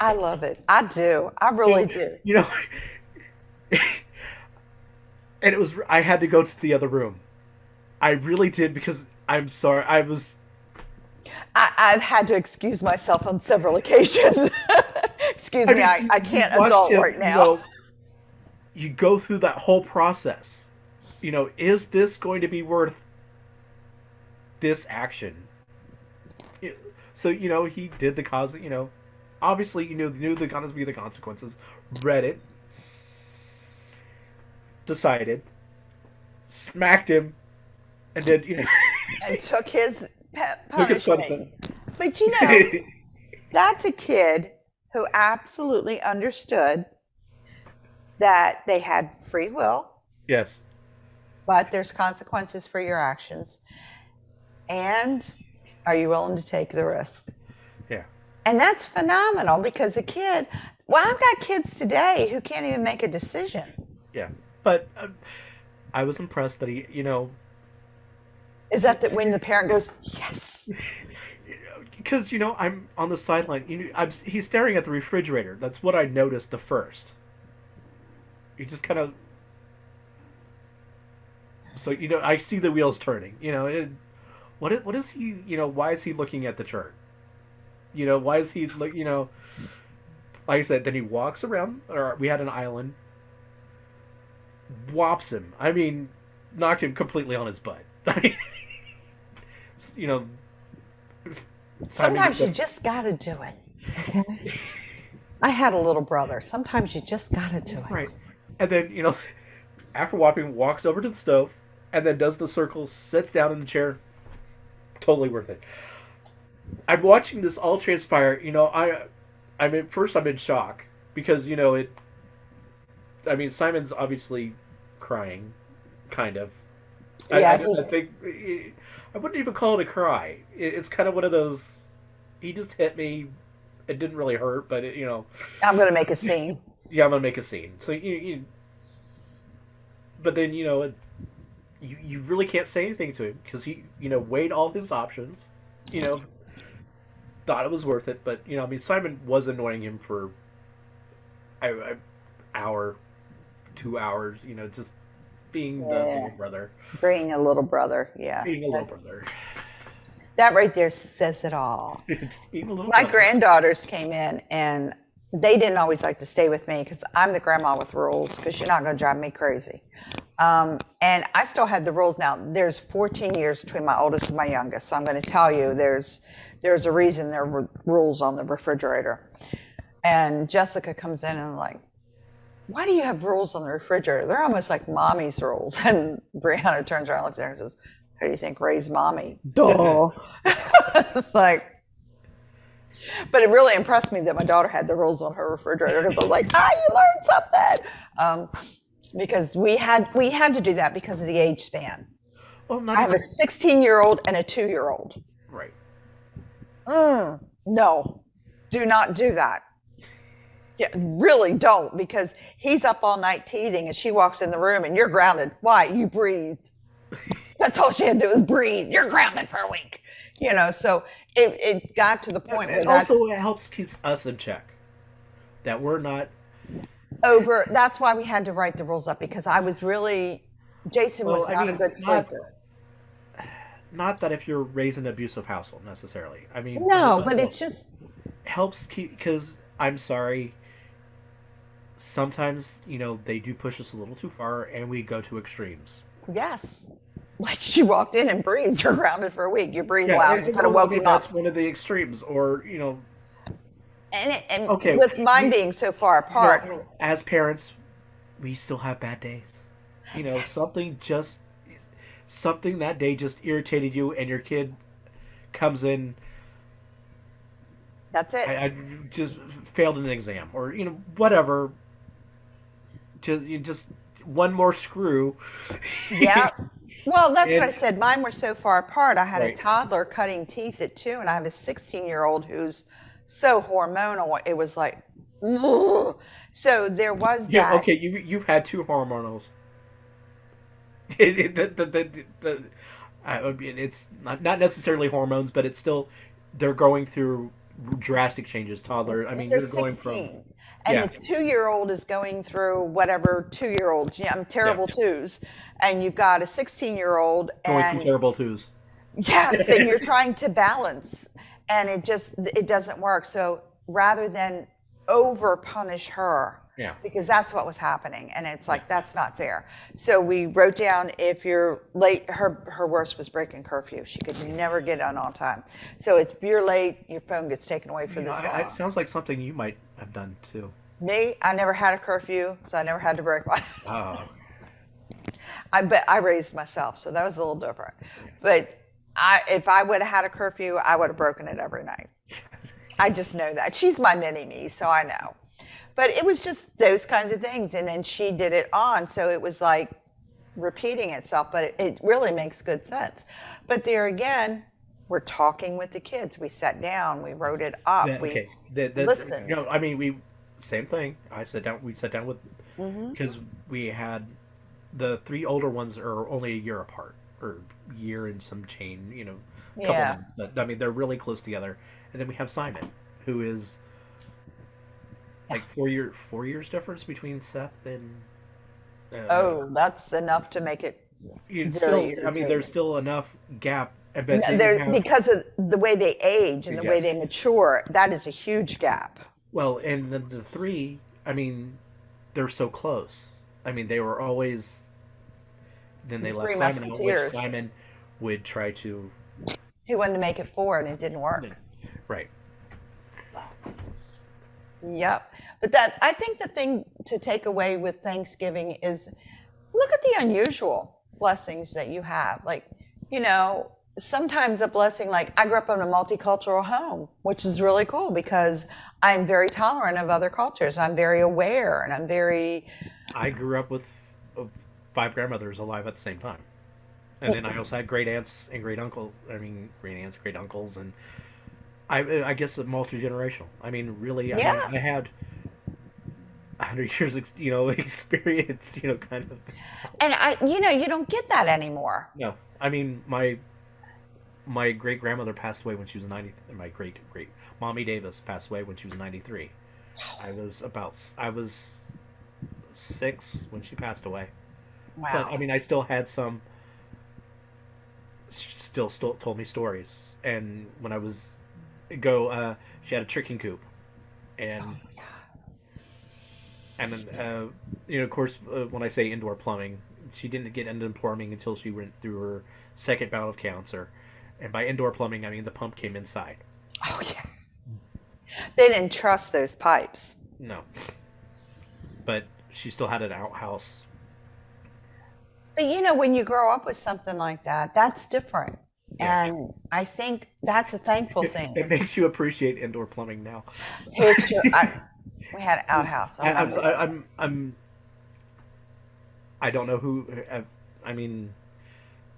I love it. I do. I really do. And it was, I had to go to the other room. I really did, because I'm sorry, I've had to excuse myself on several occasions. Excuse me, I can't adult right now. You go through that whole process. Is this going to be worth this action? So, he did the cause, obviously, knew the going to be the consequences, read it, decided, smacked him, and did, and took his punishment. But that's a kid who absolutely understood that they had free will. Yes. But there's consequences for your actions. And are you willing to take the risk? Yeah. And that's phenomenal because the kid, well, I've got kids today who can't even make a decision. Yeah. But I was impressed that he, Is that when the parent goes, yes? Because, I'm on the sideline. He's staring at the refrigerator. That's what I noticed the first. He just kind of... So, I see the wheels turning. What is he, why is he looking at the chart? Why is he, like I said, then he walks around, or we had an island, whops him. I mean, knocked him completely on his butt. Sometimes you just gotta do it. Okay? I had a little brother. Sometimes you just gotta do it. Right. And then, after whopping, walks over to the stove, and then does the circle, sits down in the chair. Totally worth it. I'm watching this all transpire. I'm in shock because Simon's obviously crying, kind of. Yeah, I think I wouldn't even call it a cry. It's kind of one of those. He just hit me. It didn't really hurt, but I'm gonna make a scene. Yeah, I'm gonna make a scene. So but then you really can't say anything to him because he weighed all his options. Thought it was worth it, but Simon was annoying him for an hour, 2 hours. Just being the little brother. Being a little brother, yeah. Being a little brother. That right there says it all. My granddaughters came in, and they didn't always like to stay with me because I'm the grandma with rules because you're not going to drive me crazy. And I still had the rules. Now, there's 14 years between my oldest and my youngest, so I'm going to tell you there's a reason there were rules on the refrigerator. And Jessica comes in and like, why do you have rules on the refrigerator? They're almost like mommy's rules. And Brianna turns around, looks at her and says, how do you think raised mommy? Duh. It's like, but it really impressed me that my daughter had the rules on her refrigerator because I was like, you learned something. Because we had to do that because of the age span. Well, I have a 16-year-old and a 2-year-old. Right. No, do not do that. Yeah, really don't, because he's up all night teething and she walks in the room and you're grounded. Why? You breathed. That's all she had to do was breathe. You're grounded for a week. So it got to the point where it helps keeps us in check. That we're not over. That's why we had to write the rules up because Jason was not a good sleeper. Not that if you're raised in an abusive household necessarily. No, but it's just helps keep, because I'm sorry, sometimes they do push us a little too far and we go to extremes. Yes, like she walked in and breathed. You're grounded for a week. You breathe loud. You kind of woke him up. That's one of the extremes, or And okay, with mine being so far apart, as parents, we still have bad days. Something that day just irritated you, and your kid comes in. That's it. I just failed an exam, or whatever. Just one more screw. Yeah. Well, that's what I said. Mine were so far apart. I had a toddler cutting teeth at 2, and I have a 16-year-old who's so hormonal. It was like, ugh. So there was that. Yeah. Okay. You've had 2 hormonals. It's not necessarily hormones, but it's still they're going through drastic changes. Toddler, you're going 16, from and the 2-year-old is going through whatever 2-year-olds. Terrible twos, and you've got a 16-year-old going through terrible twos. Yes, and you're trying to balance, and it doesn't work. So rather than over punish her. Yeah. Because that's what was happening, and it's like that's not fair. So we wrote down if you're late. Her worst was breaking curfew. She could never get on time. So if you're late, your phone gets taken away for this long. It sounds like something you might have done too. Me, I never had a curfew, so I never had to break one. Oh. I raised myself, so that was a little different. But if I would have had a curfew, I would have broken it every night. I just know that. She's my mini-me, so I know. But it was just those kinds of things. And then she did it on. So it was like repeating itself. But it really makes good sense. But there again, we're talking with the kids. We sat down, we wrote it up, we listened. I mean, same thing. We sat down with, because we had the 3 older ones are only a year apart, or year and some change, couple months. But, I mean, they're really close together. And then we have Simon, who is like 4 years difference between Seth and. That's enough to make it. There's still enough gap. But because of the way they age and the way they mature, that is a huge gap. Well, and the 3, I mean, they're so close. I mean, they were always. Then they left Simon out, which Simon would try to. He wanted to make it 4, and it didn't work. Right. Yep. But I think the thing to take away with Thanksgiving is look at the unusual blessings that you have. Like, sometimes a blessing, like I grew up in a multicultural home, which is really cool because I'm very tolerant of other cultures. I'm very aware, and I grew up with 5 grandmothers alive at the same time. And then I also had great aunts and great uncles. I mean, great aunts, great uncles, and I guess multi-generational. I mean, really, I had 100 years, experience, kind of. And you don't get that anymore. No, I mean, my great grandmother passed away when she was 90. And my great Mommy Davis passed away when she was 93. I was 6 when she passed away. Wow. But I mean, I still had some. Still told me stories, and when I was she had a chicken coop, and and then of course, when I say indoor plumbing, she didn't get indoor plumbing until she went through her 2nd bout of cancer, and by indoor plumbing I mean the pump came inside. Oh yeah. They didn't trust those pipes. No. But she still had an outhouse. But when you grow up with something like that, that's different. Yeah. And I think that's a thankful thing. It makes you appreciate indoor plumbing now. It's true. We had an outhouse. I don't know who. I mean,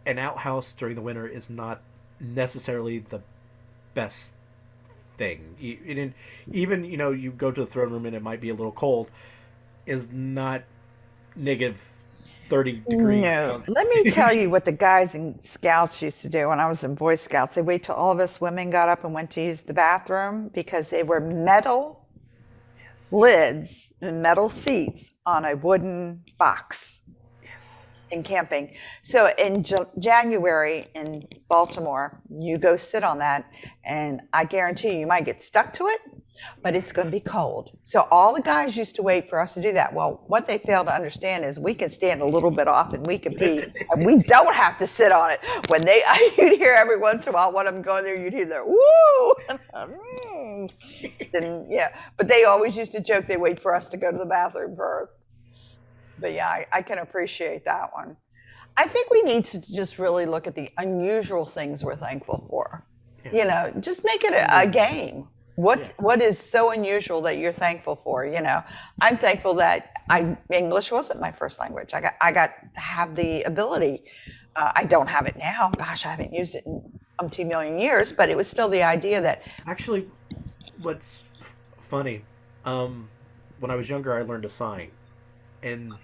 an outhouse during the winter is not necessarily the best thing. Even you go to the throne room and it might be a little cold, is not negative 30 degrees. No. Let me tell you what the guys in Scouts used to do when I was in Boy Scouts. They'd wait till all of us women got up and went to use the bathroom because they were metal lids and metal seats on a wooden box. In camping. So in January in Baltimore, you go sit on that, and I guarantee you might get stuck to it, but it's going to be cold. So all the guys used to wait for us to do that. Well, what they fail to understand is we can stand a little bit off and we can pee, and we don't have to sit on it. When you'd hear every once in a while one of them going there, you'd hear their woo. But they always used to joke they wait for us to go to the bathroom first. But yeah, I can appreciate that one. I think we need to just really look at the unusual things we're thankful for. Yeah. Just make it a game. What is so unusual that you're thankful for? I'm thankful that English wasn't my first language. I got to have the ability. I don't have it now. Gosh, I haven't used it in umpteen million years, but it was still the idea that. Actually, what's funny, when I was younger, I learned to sign. And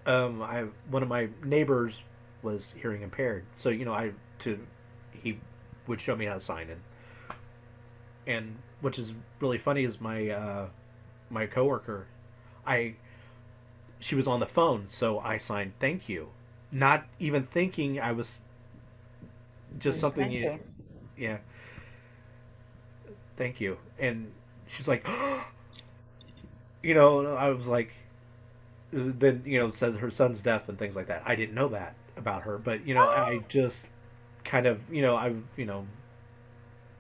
one of my neighbors was hearing impaired, so he would show me how to sign in. And which is really funny is my coworker, she was on the phone, so I signed thank you, not even thinking I was just something thank you, and she's like. I was like, then, says her son's deaf and things like that. I didn't know that about her, but, I just kind of,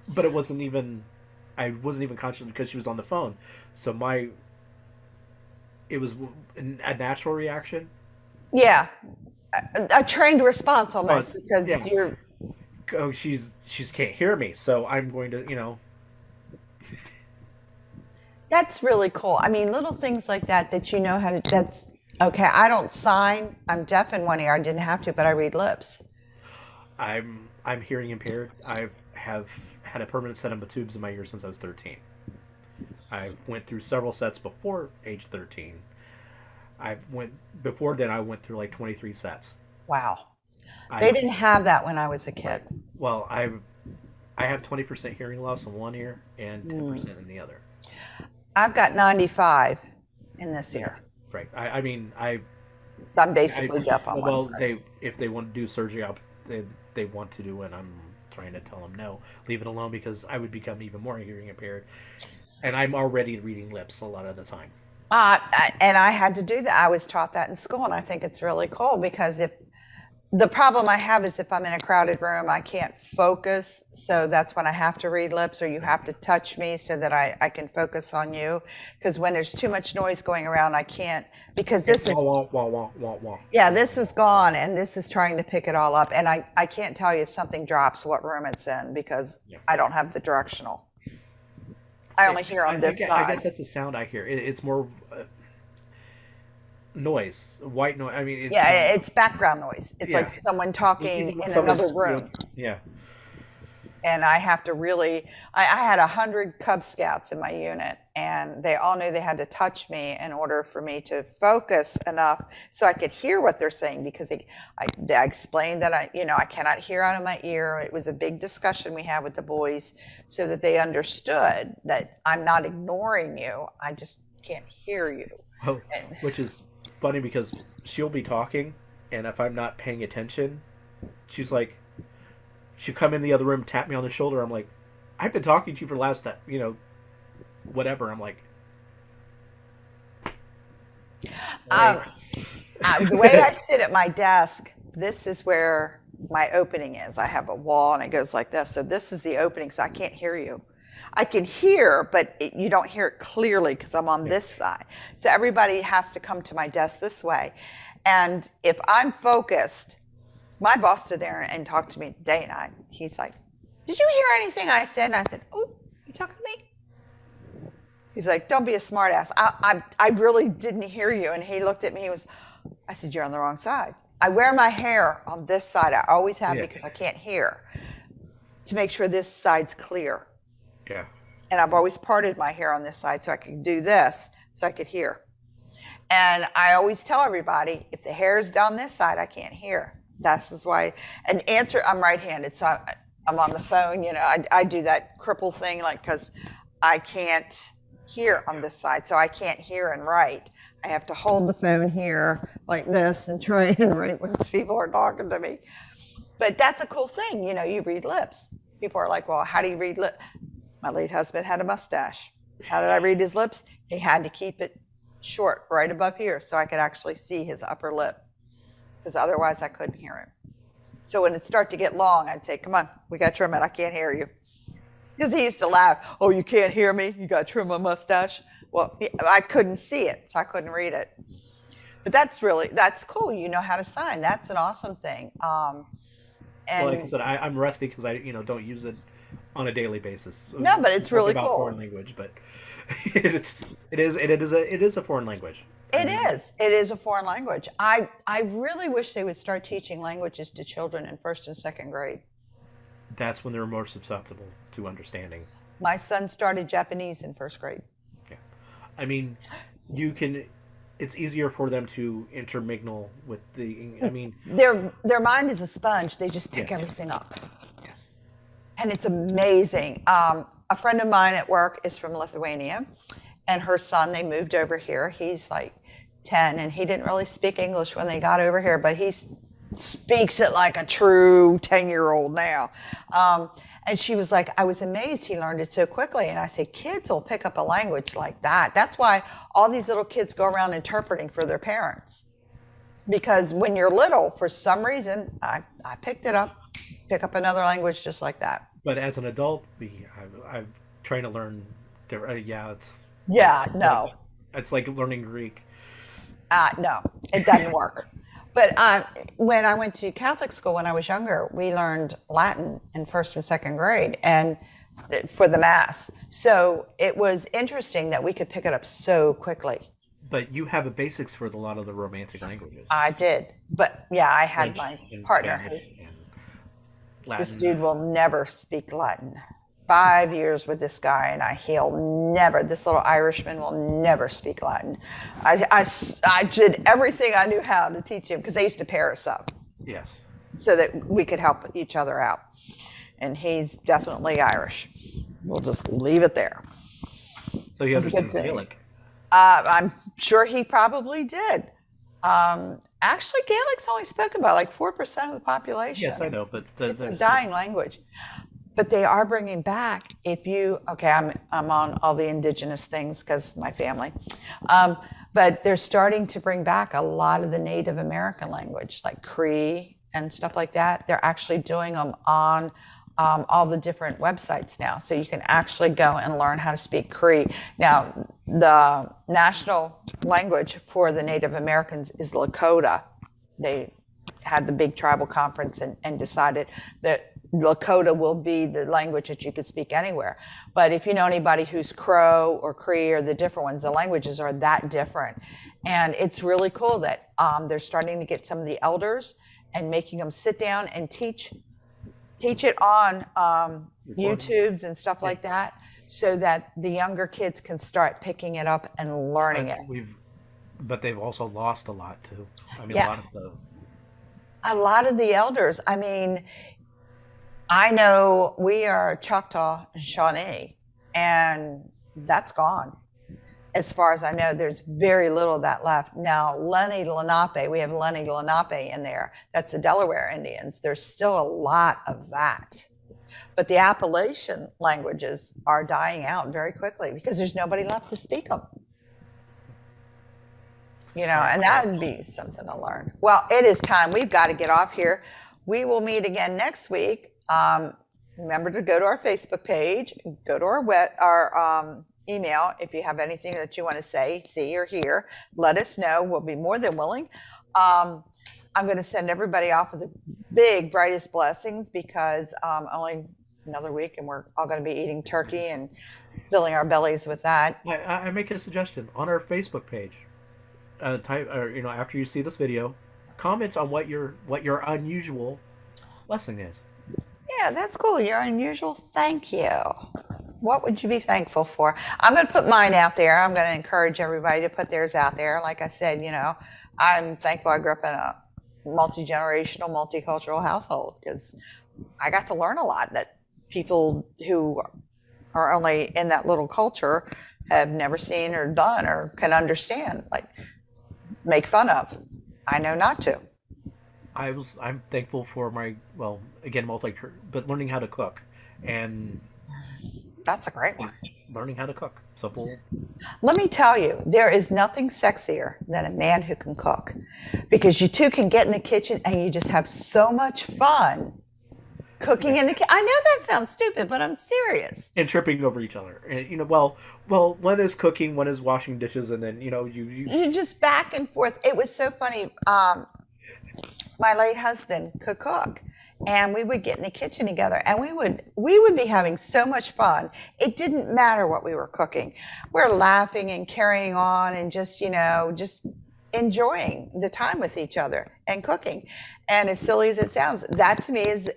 but I wasn't even conscious because she was on the phone. So it was a natural reaction. Yeah. A trained response almost because you're. Oh, she's can't hear me. So I'm going to, That's really cool. I mean, little things like that you know how to, that's, okay, I don't sign. I'm deaf in one ear. I didn't have to, but I read lips. I'm hearing impaired. I have had a permanent set of tubes in my ear since I was 13. I went through several sets before age 13. Before then I went through like 23 sets. Wow. They didn't have that when I was a kid. Well, I have 20% hearing loss in one ear and 10% in the other. I've got 95 in this ear. Right. I'm basically deaf on one side. Well, if they want to do surgery, they want to do it. I'm trying to tell them no, leave it alone, because I would become even more hearing impaired, and I'm already reading lips a lot of the time. And I had to do that. I was taught that in school, and I think it's really cool, because the problem I have is if I'm in a crowded room, I can't focus. So that's when I have to read lips, or you have to touch me so that I can focus on you. Because when there's too much noise going around, I can't, because this is, yeah, this is gone, and this is trying to pick it all up. And I can't tell you if something drops what room it's in, because I don't have the directional. I only hear on this side. I guess that's the sound I hear. It's more noise, white noise. I mean, it's background noise. It's like someone talking in another room. Yeah. And I have to really, I had 100 Cub Scouts in my unit, and they all knew they had to touch me in order for me to focus enough so I could hear what they're saying, because I explained that I cannot hear out of my ear. It was a big discussion we had with the boys so that they understood that I'm not ignoring you. I just can't hear you. Oh, which is funny, because she'll be talking, and if I'm not paying attention, she's like, she'll come in the other room, tap me on the shoulder. I'm like, I've been talking to you for the last, whatever. I'm like, the way I sit at my desk, this is where my opening is. I have a wall, and it goes like this. So this is the opening, so I can't hear you. I can hear, but you don't hear it clearly because I'm on this side. So everybody has to come to my desk this way. And if I'm focused, my boss stood there and talked to me day and night. He's like, did you hear anything I said? And I said, oh, you talking to me? He's like, don't be a smart ass. I really didn't hear you. And he looked at me. I said, you're on the wrong side. I wear my hair on this side. I always have, because I can't hear, to make sure this side's clear. Yeah. And I've always parted my hair on this side so I could do this, so I could hear. And I always tell everybody, if the hair's down this side, I can't hear. That's why. And I'm right-handed, so I'm on the phone. I do that cripple thing, because I can't hear on this side, so I can't hear and write. I have to hold the phone here like this and try and write when people are talking to me. But that's a cool thing, you read lips. People are like, well, how do you read lips? My late husband had a mustache. How did I read his lips? He had to keep it short, right above here, so I could actually see his upper lip, because otherwise I couldn't hear him. So when it started to get long, I'd say, come on, we got to trim it. I can't hear you. Because he used to laugh. Oh, you can't hear me? You got to trim my mustache? Well, I couldn't see it, so I couldn't read it. But that's cool. You know how to sign. That's an awesome thing. And like I said, I'm rusty because I don't use it on a daily basis. No, but it's really cool. Foreign language, but it is a foreign language. It is a foreign language. I really wish they would start teaching languages to children in 1st and 2nd grade. That's when they're more susceptible to understanding. My son started Japanese in 1st grade. Yeah. I mean, it's easier for them to intermingle with their mind is a sponge. They just pick everything up. Yes. And it's amazing. A friend of mine at work is from Lithuania, and her son, they moved over here. He's like 10, and he didn't really speak English when they got over here, but he speaks it like a true 10-year-old now. And she was like, I was amazed he learned it so quickly. And I said, kids will pick up a language like that. That's why all these little kids go around interpreting for their parents. Because when you're little, for some reason, I picked it up, pick up another language just like that. But as an adult, I'm trying to learn. It's like learning Greek. No, it doesn't work. But when I went to Catholic school when I was younger, we learned Latin in 1st and 2nd grade, and for the Mass. So it was interesting that we could pick it up so quickly. But you have a basics for a lot of the Romantic languages. I did, but I had my partner. Latin. This dude will never speak Latin. 5 years with this guy, and this little Irishman will never speak Latin. I did everything I knew how to teach him, because they used to pair us up. Yes. So that we could help each other out. And he's definitely Irish. We'll just leave it there. So he understands Gaelic. I'm sure he probably did. Actually, Gaelic's only spoken by like 4% of the population. Yes, I know, but it's a dying language. But they are bringing back. I'm on all the indigenous things because my family. But they're starting to bring back a lot of the Native American language, like Cree and stuff like that. They're actually doing them on all the different websites now. So you can actually go and learn how to speak Cree. Now, the national language for the Native Americans is Lakota. They had the big tribal conference and decided that Lakota will be the language that you could speak anywhere. But if you know anybody who's Crow or Cree or the different ones, the languages are that different. And it's really cool that they're starting to get some of the elders and making them sit down and teach it on YouTubes and stuff like that, so that the younger kids can start picking it up and learning it. But they've also lost a lot too. I mean, yeah. a lot of the elders. I mean, I know we are Choctaw and Shawnee, and that's gone. As far as I know, there's very little of that left. Now, Lenni Lenape, we have Lenni Lenape in there. That's the Delaware Indians. There's still a lot of that. But the Appalachian languages are dying out very quickly because there's nobody left to speak them. You know, and that would be something to learn. Well, it is time. We've got to get off here. We will meet again next week. Remember to go to our Facebook page, go to our email if you have anything that you want to say, see, or hear. Let us know. We'll be more than willing. I'm going to send everybody off with the big, brightest blessings, because only another week and we're all going to be eating turkey and filling our bellies with that. I make a suggestion on our Facebook page. After you see this video, comment on what your unusual blessing is. Yeah, that's cool. You're unusual. Thank you. What would you be thankful for? I'm going to put mine out there. I'm going to encourage everybody to put theirs out there. Like I said, I'm thankful I grew up in a multi-generational, multicultural household, because I got to learn a lot that people who are only in that little culture have never seen or done or can understand, like make fun of. I know not to. I'm thankful for my, but learning how to cook. And that's a great one. Learning how to cook. Simple. Let me tell you, there is nothing sexier than a man who can cook, because you two can get in the kitchen and you just have so much fun cooking in the kitchen. I know that sounds stupid, but I'm serious. And tripping over each other. And, one is cooking, one is washing dishes, and then, you just back and forth. It was so funny. My late husband could cook, and we would get in the kitchen together, and we would be having so much fun. It didn't matter what we were cooking. We're laughing and carrying on and just enjoying the time with each other and cooking. And as silly as it sounds, that to me is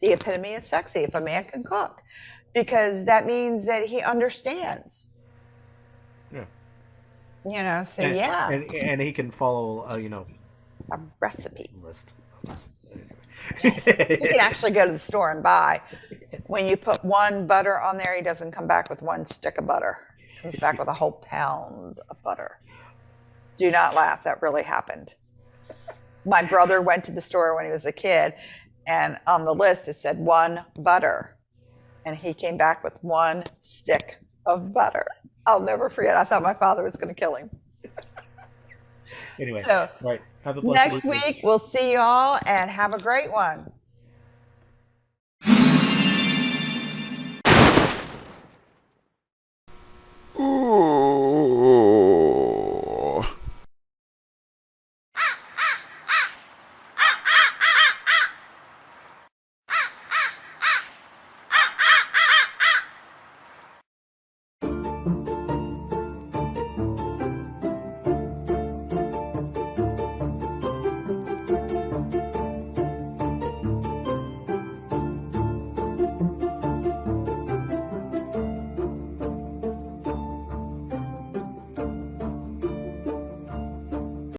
the epitome of sexy, if a man can cook, because that means that he understands. Yeah. Yeah. And he can follow, a recipe list. You can actually go to the store and buy. When you put one butter on there, he doesn't come back with one stick of butter. He comes back with a whole pound of butter. Do not laugh. That really happened. My brother went to the store when he was a kid, and on the list it said 1 butter. And he came back with 1 stick of butter. I'll never forget. I thought my father was going to kill him. Anyway, so, right. Have a blessed next week, we'll see you all, and have a great one.